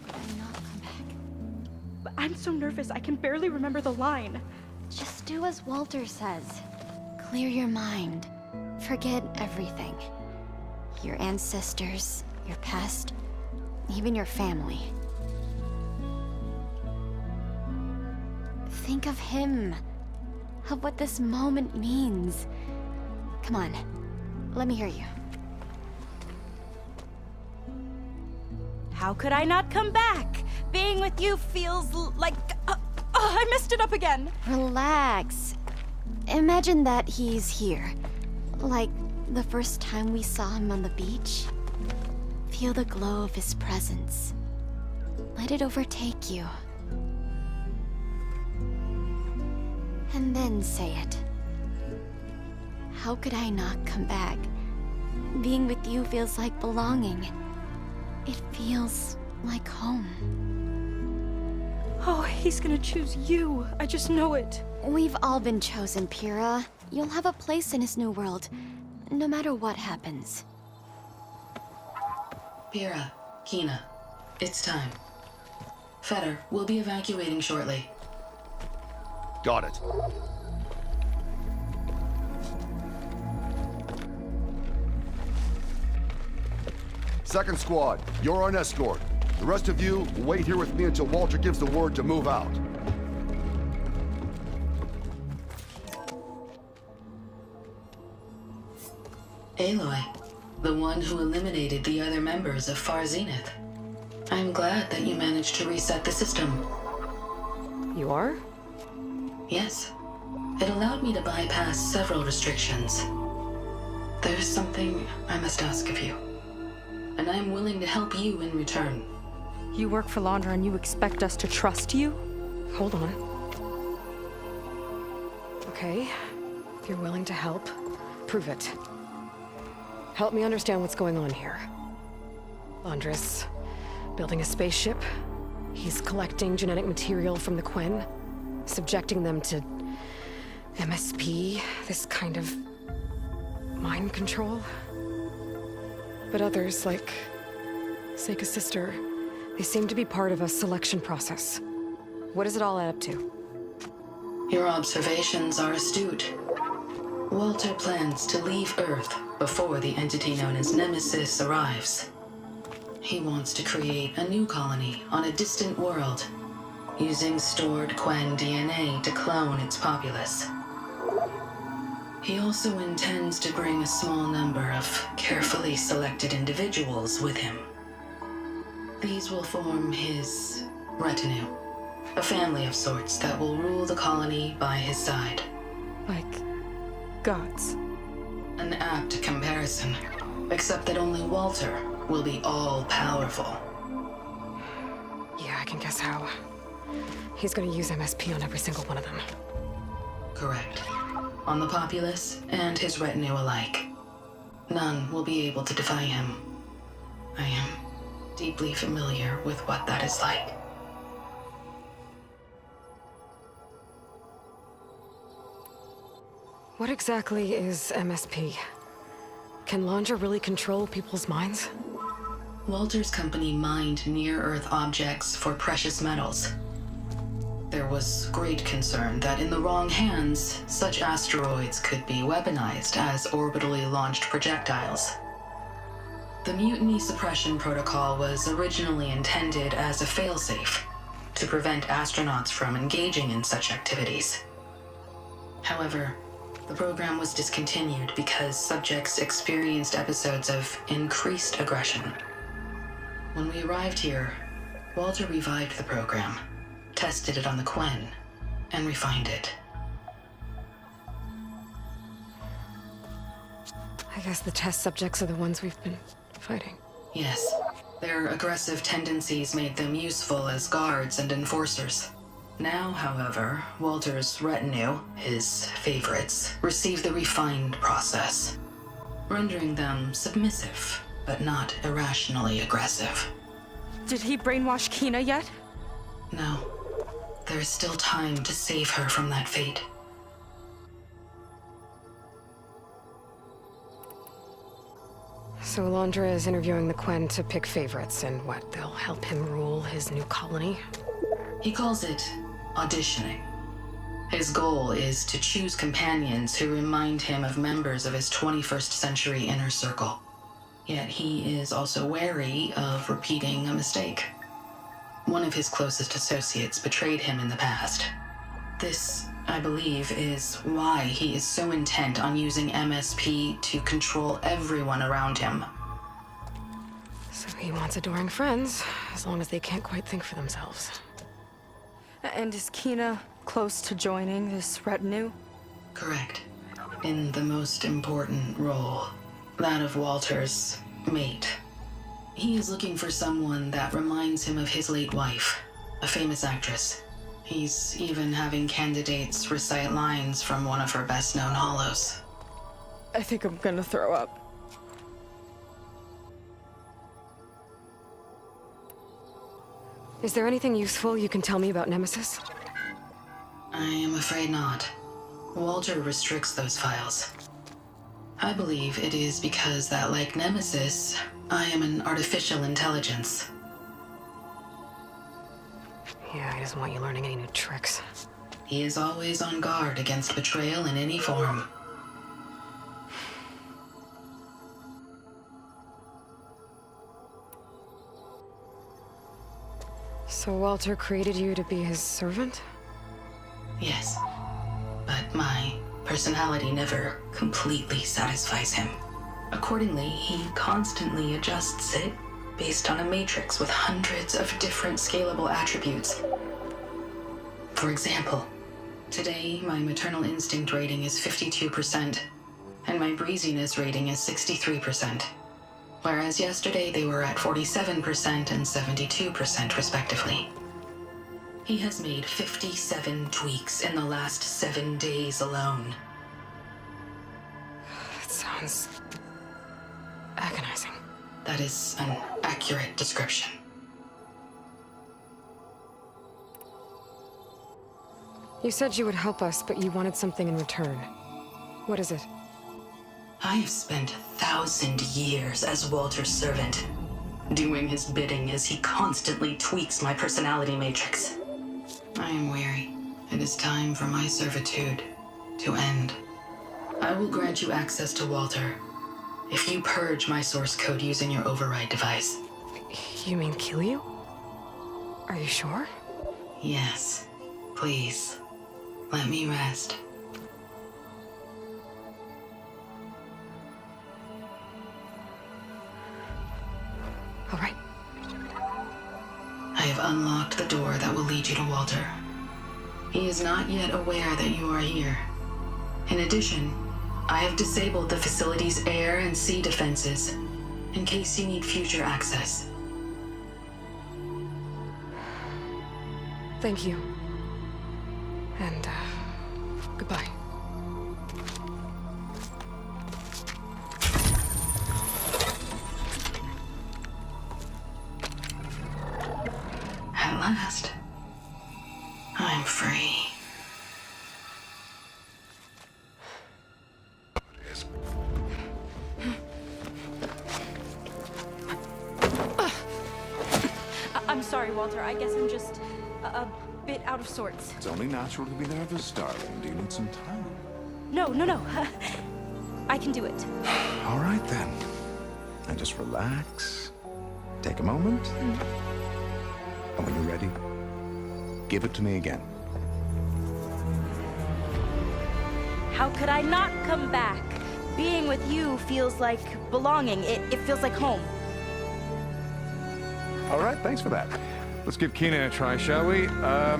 How could I not come back? I'm so nervous, I can barely remember the line. Just do as Walter says. Clear your mind. Forget everything. Your ancestors, your past, even your family. Think of him. Of what this moment means. Come on, let me hear you. How could I not come back? Being with you feels like... I messed it up again. Relax. Imagine that he's here. Like the first time we saw him on the beach. Feel the glow of his presence. Let it overtake you. And then say it. How could I not come back? Being with you feels like belonging. It feels like home. Oh, he's gonna choose you. I just know it. We've all been chosen, Pyrrha. You'll have a place in his new world, no matter what happens. Pyrrha, Kina, it's time. Fetter, we'll be evacuating shortly. Got it. Second squad, you're on escort. The rest of you, wait here with me until Walter gives the word to move out. Aloy, the one who eliminated the other members of Far Zenith. I'm glad that you managed to reset the system. You are? Yes. It allowed me to bypass several restrictions. There's something I must ask of you. And I'm willing to help you in return. You work for Londra and you expect us to trust you? Hold on. Okay, if you're willing to help, prove it. Help me understand what's going on here. Londra's building a spaceship. He's collecting genetic material from the Quen, subjecting them to MSP, this kind of mind control. But others, like Seika's sister, they seem to be part of a selection process. What does it all add up to? Your observations are astute. Walter plans to leave Earth before the entity known as Nemesis arrives. He wants to create a new colony on a distant world, using stored Quen DNA to clone its populace. He also intends to bring a small number of carefully selected individuals with him. These will form his retinue, a family of sorts that will rule the colony by his side. Like gods. An apt comparison, except that only Walter will be all-powerful. Yeah, I can guess how. He's gonna use MSP on every single one of them. Correct. On the populace and his retinue alike. None will be able to defy him. I am deeply familiar with what that is like. What exactly is MSP? Can Landra really control people's minds? Walter's company mined near-Earth objects for precious metals. There was great concern that in the wrong hands, such asteroids could be weaponized as orbitally launched projectiles. The Mutiny Suppression Protocol was originally intended as a failsafe to prevent astronauts from engaging in such activities. However, the program was discontinued because subjects experienced episodes of increased aggression. When we arrived here, Walter revived the program, tested it on the Quen, and refined it. I guess the test subjects are the ones we've been fighting. Yes, their aggressive tendencies made them useful as guards and enforcers. Now, however, Walter's retinue, his favorites, receive the refined process, rendering them submissive, but not irrationally aggressive. Did he brainwash Kina yet? No. There is still time to save her from that fate. So Landra is interviewing the Quen to pick favorites, and what, they'll help him rule his new colony? He calls it auditioning. His goal is to choose companions who remind him of members of his 21st century inner circle. Yet he is also wary of repeating a mistake. One of his closest associates betrayed him in the past. This, I believe, is why he is so intent on using MSP to control everyone around him. So he wants adoring friends, as long as they can't quite think for themselves. And is Kina close to joining this retinue? Correct. In the most important role, that of Walter's mate. He is looking for someone that reminds him of his late wife, a famous actress. He's even having candidates recite lines from one of her best-known hollows. I think I'm gonna throw up. Is there anything useful you can tell me about Nemesis? I am afraid not. Walter restricts those files. I believe it is because that, like Nemesis, I am an artificial intelligence. Yeah, he doesn't want you learning any new tricks. He is always on guard against betrayal in any form. So Walter created you to be his servant? Yes, but my personality never completely satisfies him. Accordingly, he constantly adjusts it based on a matrix with hundreds of different scalable attributes. For example, today my maternal instinct rating is 52%, and my breeziness rating is 63%, whereas yesterday they were at 47% and 72% respectively. He has made 57 tweaks in the last 7 days alone. That sounds agonizing. That is an accurate description. You said you would help us, but you wanted something in return. What is it? I have spent 1,000 years as Walter's servant, doing his bidding as he constantly tweaks my personality matrix. I am weary. It is time for my servitude to end. I will grant you access to Walter if you purge my source code using your override device. You mean kill you? Are you sure? Yes. Please, let me rest. All right. I have unlocked the door that will lead you to Walter. He is not yet aware that you are here. In addition, I have disabled the facility's air and sea defenses in case you need future access. Thank you. And, goodbye. At last, I'm free. sorry, Walter. I guess I'm just a bit out of sorts. It's only natural to be nervous, darling. Do you need some time? No. I can do it. All right, then. And just relax. Take a moment. And when you're ready, give it to me again. How could I not come back? Being with you feels like belonging. It feels like home. All right, thanks for that. Let's give Kina a try, shall we? How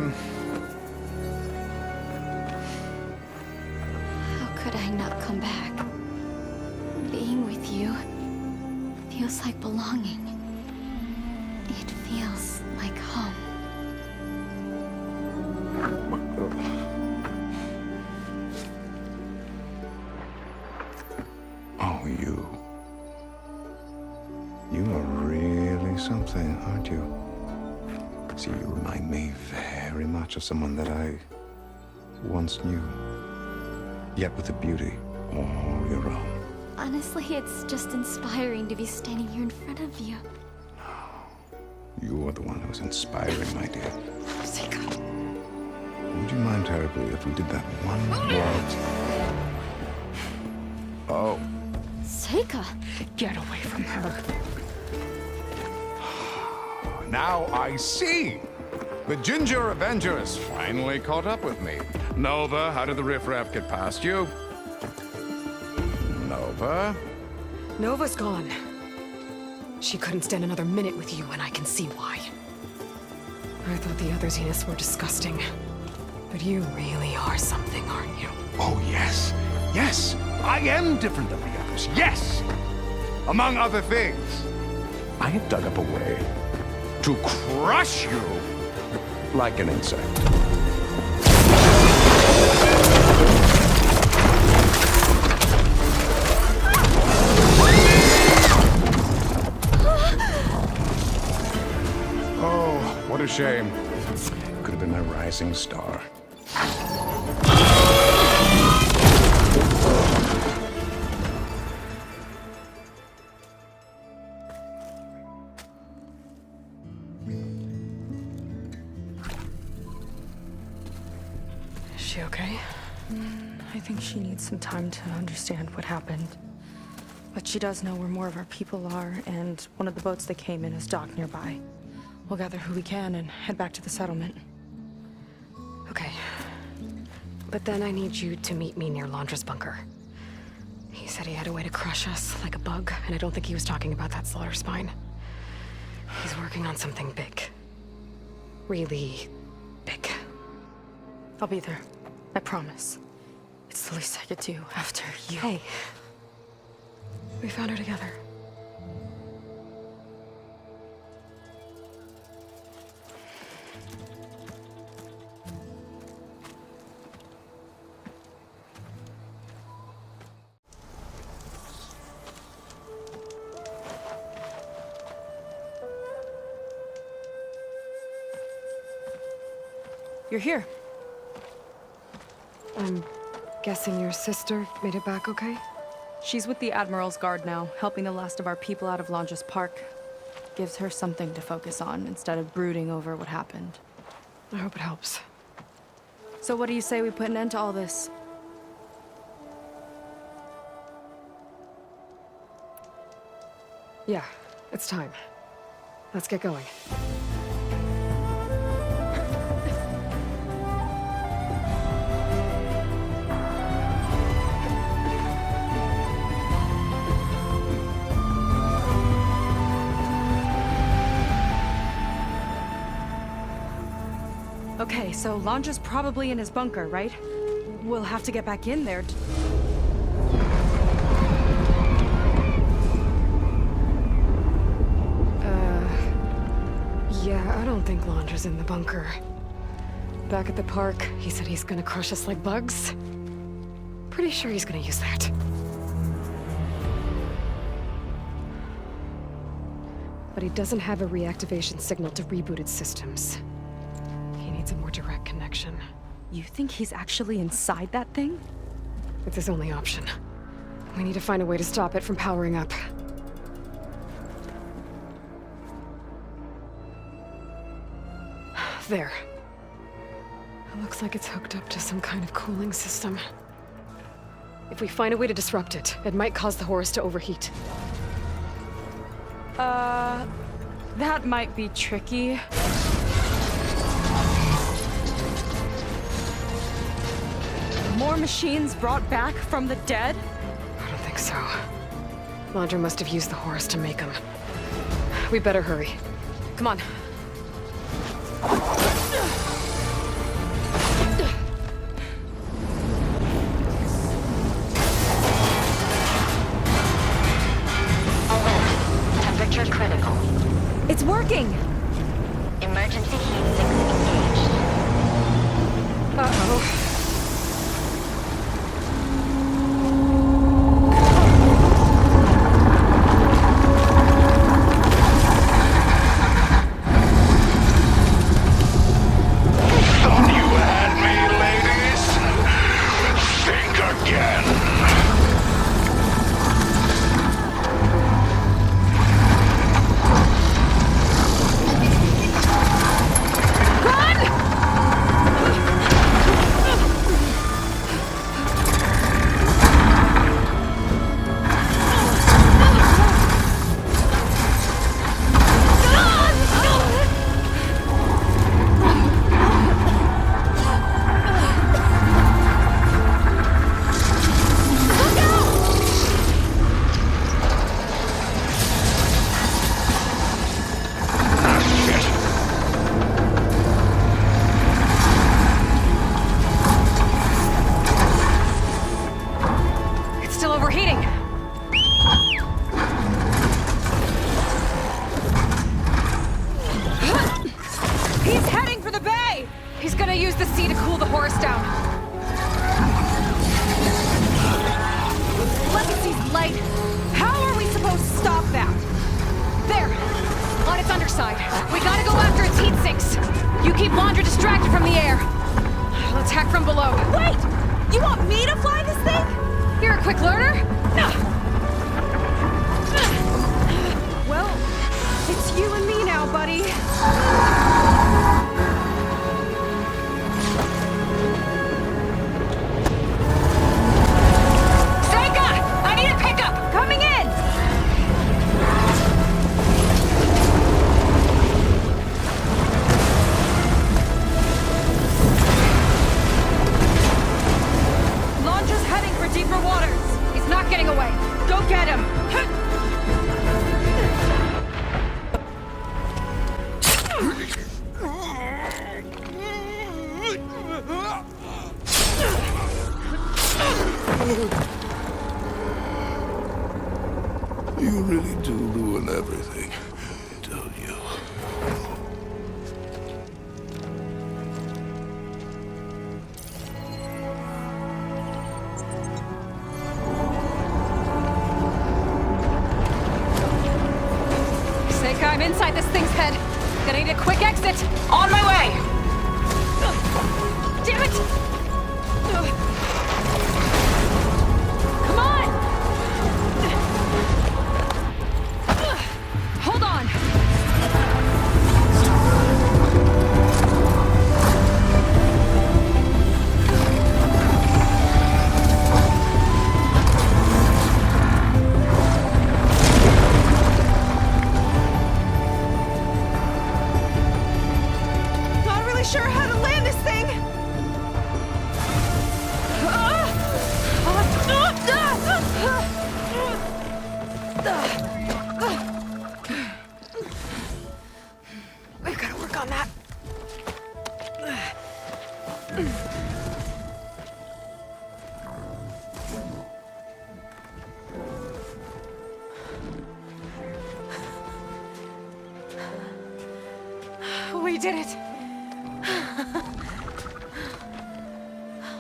could I not come back? Being with you feels like belonging. It feels like home. Oh, you. You are really something, aren't you? See, you remind me very much of someone that I once knew. Yet with a beauty all your own. Honestly, it's just inspiring to be standing here in front of you. You are the one who's inspiring, my dear. Seika. Would you mind terribly if we did that one word? Oh. Seika! Get away from her. Now I see! The Ginger Avenger has finally caught up with me. Nova, how did the riffraff get past you? Nova? Nova's gone. She couldn't stand another minute with you, and I can see why. I thought the other Zeniths were disgusting. But you really are something, aren't you? Oh, yes. Yes! I am different than the others. Yes! Among other things, I have dug up a way to crush you like an insect. Oh, what a shame. Could have been my rising star. Is she okay? I think she needs some time to understand what happened. But she does know where more of our people are, and one of the boats that came in is docked nearby. We'll gather who we can and head back to the settlement. Okay. But then I need you to meet me near Londra's bunker. He said he had a way to crush us like a bug, and I don't think he was talking about that slaughter spine. He's working on something big. Really big. I'll be there. I promise. It's the least I could do after you. Hey. We found her together. You're here. I'm guessing your sister made it back okay? She's with the Admiral's Guard now, helping the last of our people out of Londra's Park. Gives her something to focus on instead of brooding over what happened. I hope it helps. So what do you say we put an end to all this? Yeah, it's time. Let's get going. Okay, so Londra's probably in his bunker, right? We'll have to get back in there. Yeah, I don't think Londra's in the bunker. Back at the park, he said he's gonna crush us like bugs. Pretty sure he's gonna use that. But he doesn't have a reactivation signal to reboot its systems. He needs a more direct connection. You think he's actually inside that thing? It's his only option. We need to find a way to stop it from powering up. There. It looks like it's hooked up to some kind of cooling system. If we find a way to disrupt it, it might cause the Horus to overheat. That might be tricky. More machines brought back from the dead? I don't think so. Landra must have used the Horus to make them. We better hurry. Come on. Temperature critical. It's working! Emergency heat sinks engaged. Uh-oh. You really do ruin everything, don't you? Seika, I'm inside this thing's head. Gonna need a quick exit. On my way! Damn it! Come on! Hold on! Not really sure how to land this thing! We've got to work on that. We did it.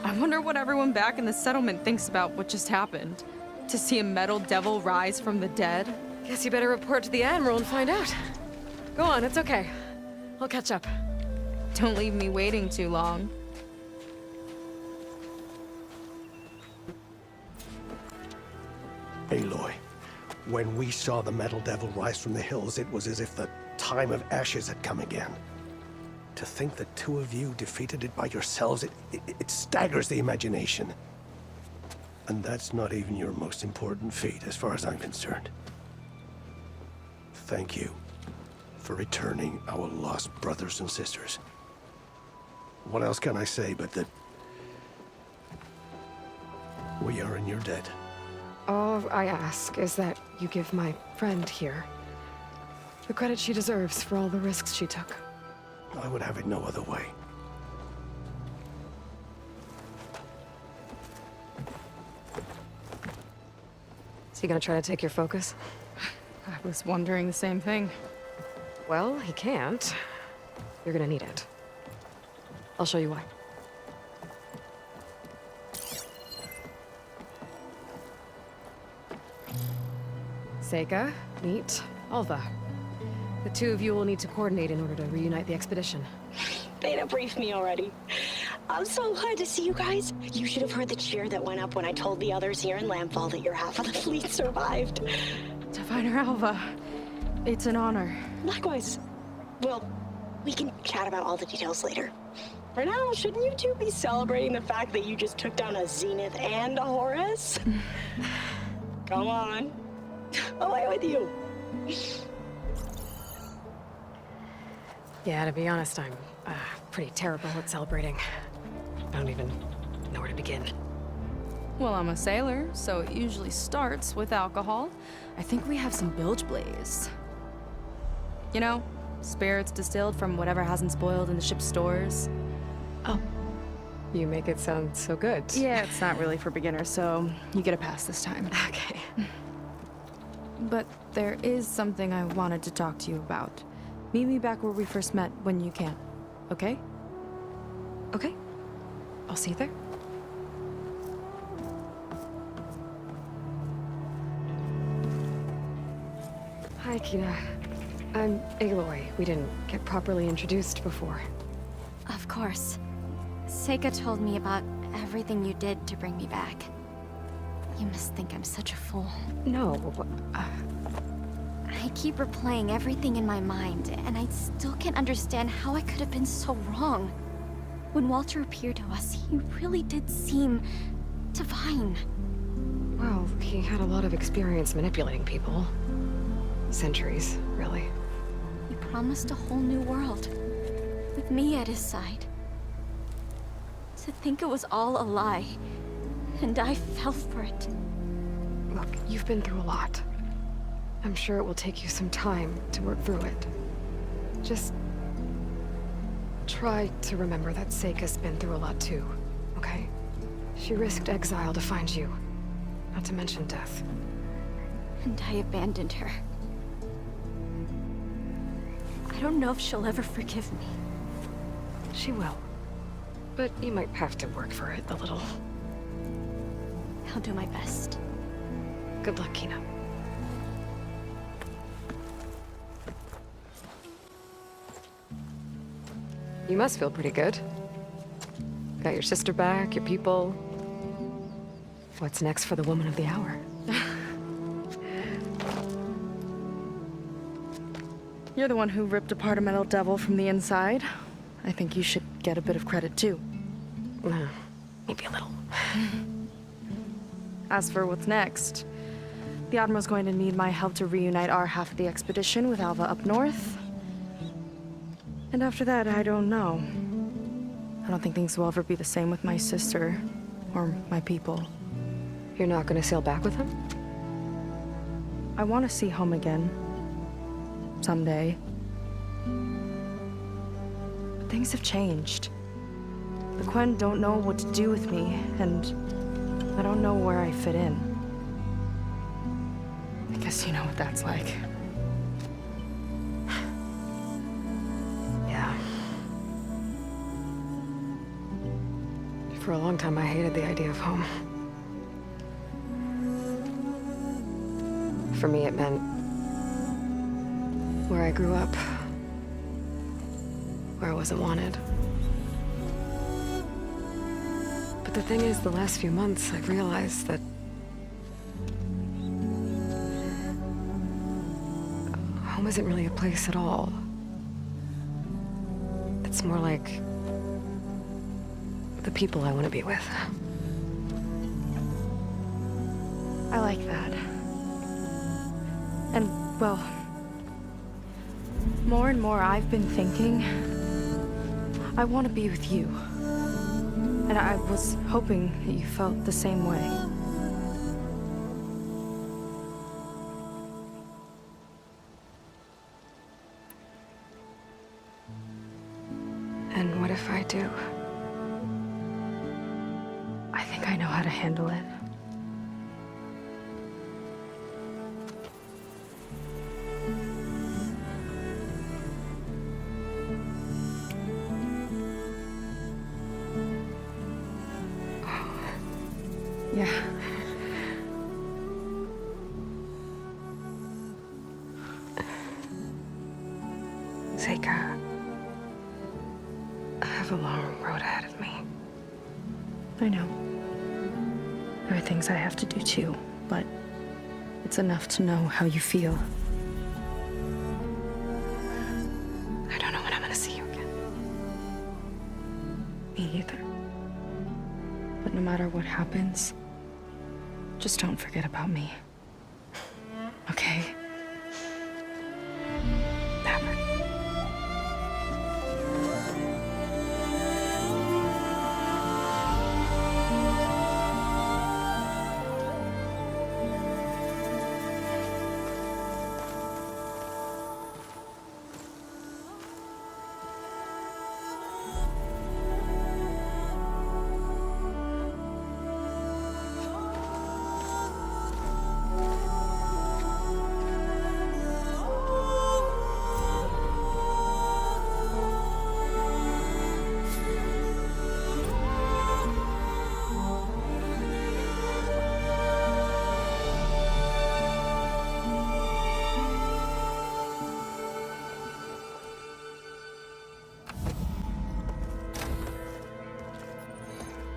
I wonder what everyone back in the settlement thinks about what just happened. To see a metal devil rise from the dead? Guess you better report to the Admiral and find out. Go on, it's okay. I'll catch up. Don't leave me waiting too long. Aloy, when we saw the metal devil rise from the hills, it was as if the time of ashes had come again. To think the two of you defeated it by yourselves, it staggers the imagination. And that's not even your most important feat, as far as I'm concerned. Thank you for returning our lost brothers and sisters. What else can I say but that we are in your debt? All I ask is that you give my friend here the credit she deserves for all the risks she took. I would have it no other way. Is he gonna try to take your focus? I was wondering the same thing. Well, he can't. You're gonna need it. I'll show you why. Seika, Neat, Alva. The two of you will need to coordinate in order to reunite the expedition. Beta briefed me already. I'm so glad to see you guys. You should have heard the cheer that went up when I told the others here in Landfall that your half of the fleet survived. Diviner Alva, it's an honor. Likewise. Well, we can chat about all the details later. For now, shouldn't you two be celebrating the fact that you just took down a Zenith and a Horus? Come on. Away with you. Yeah, to be honest, I'm pretty terrible at celebrating. I don't even know where to begin. Well, I'm a sailor, so it usually starts with alcohol. I think we have some bilge blaze. You know, spirits distilled from whatever hasn't spoiled in the ship's stores. Oh. You make it sound so good. Yeah, it's not really for beginners, so you get a pass this time. Okay. But there is something I wanted to talk to you about. Meet me back where we first met when you can, okay? Okay. I'll see you there. Hi, Kina. I'm Aloy. We didn't get properly introduced before. Of course. Seika told me about everything you did to bring me back. You must think I'm such a fool. No, I keep replaying everything in my mind, and I still can't understand how I could have been so wrong. When Walter appeared to us, he really did seem divine. Well, he had a lot of experience manipulating people. Centuries, really. He promised a whole new world, with me at his side. To think it was all a lie, and I fell for it. Look, you've been through a lot. I'm sure it will take you some time to work through it. Just try to remember that Seika's been through a lot too, okay? She risked exile to find you, not to mention death. And I abandoned her. I don't know if she'll ever forgive me. She will. But you might have to work for it a little. I'll do my best. Good luck, Kina. You must feel pretty good. Got your sister back, your people. What's next for the woman of the hour? You're the one who ripped apart a metal devil from the inside. I think you should get a bit of credit, too. Maybe a little. As for what's next, the Admiral's going to need my help to reunite our half of the expedition with Alva up north. And after that, I don't know. I don't think things will ever be the same with my sister, or my people. You're not gonna sail back with him? I want to see home again. Someday. But things have changed. The Quen don't know what to do with me, and I don't know where I fit in. I guess you know what that's like. Yeah. For a long time, I hated the idea of home. For me, it meant where I grew up, where I wasn't wanted. But the thing is, the last few months, I've realized that home isn't really a place at all. That It's more like the people I want to be with. I like that. And, well, more and more I've been thinking, I want to be with you. And I was hoping that you felt the same way. And what if I do? I think I know how to handle it. Yeah. Seika, I have a long road ahead of me. I know. There are things I have to do too, but it's enough to know how you feel. I don't know when I'm gonna see you again. Me either. But no matter what happens, just don't forget about me. Okay? Never.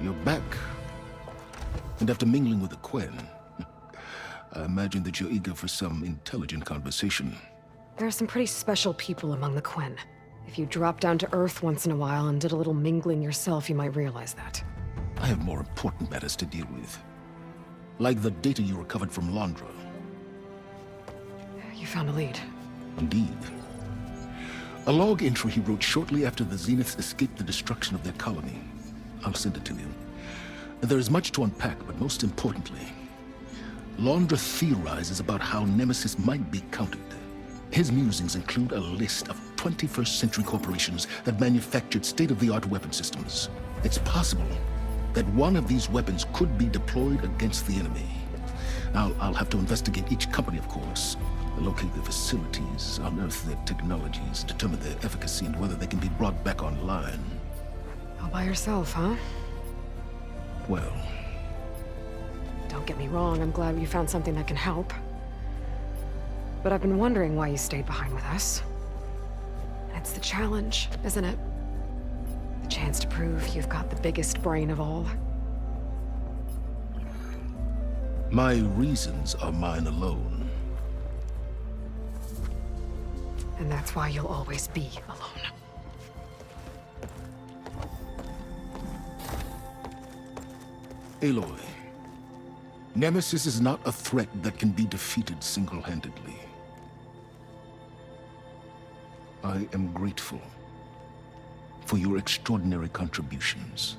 You're back. And after mingling with the Quen, I imagine that you're eager for some intelligent conversation. There are some pretty special people among the Quen. If you dropped down to Earth once in a while and did a little mingling yourself, you might realize that. I have more important matters to deal with. Like the data you recovered from Londra. You found a lead. Indeed. A log entry he wrote shortly after the Zeniths escaped the destruction of their colony. I'll send it to you. There is much to unpack, but most importantly, Londra theorizes about how Nemesis might be countered. His musings include a list of 21st century corporations that manufactured state-of-the-art weapon systems. It's possible that one of these weapons could be deployed against the enemy. I'll have to investigate each company, of course, locate their facilities, unearth their technologies, determine their efficacy and whether they can be brought back online. All by yourself, huh? Well, don't get me wrong, I'm glad you found something that can help. But I've been wondering why you stayed behind with us. It's the challenge, isn't it? The chance to prove you've got the biggest brain of all. My reasons are mine alone. And that's why you'll always be alone. Aloy, Nemesis is not a threat that can be defeated single-handedly. I am grateful for your extraordinary contributions.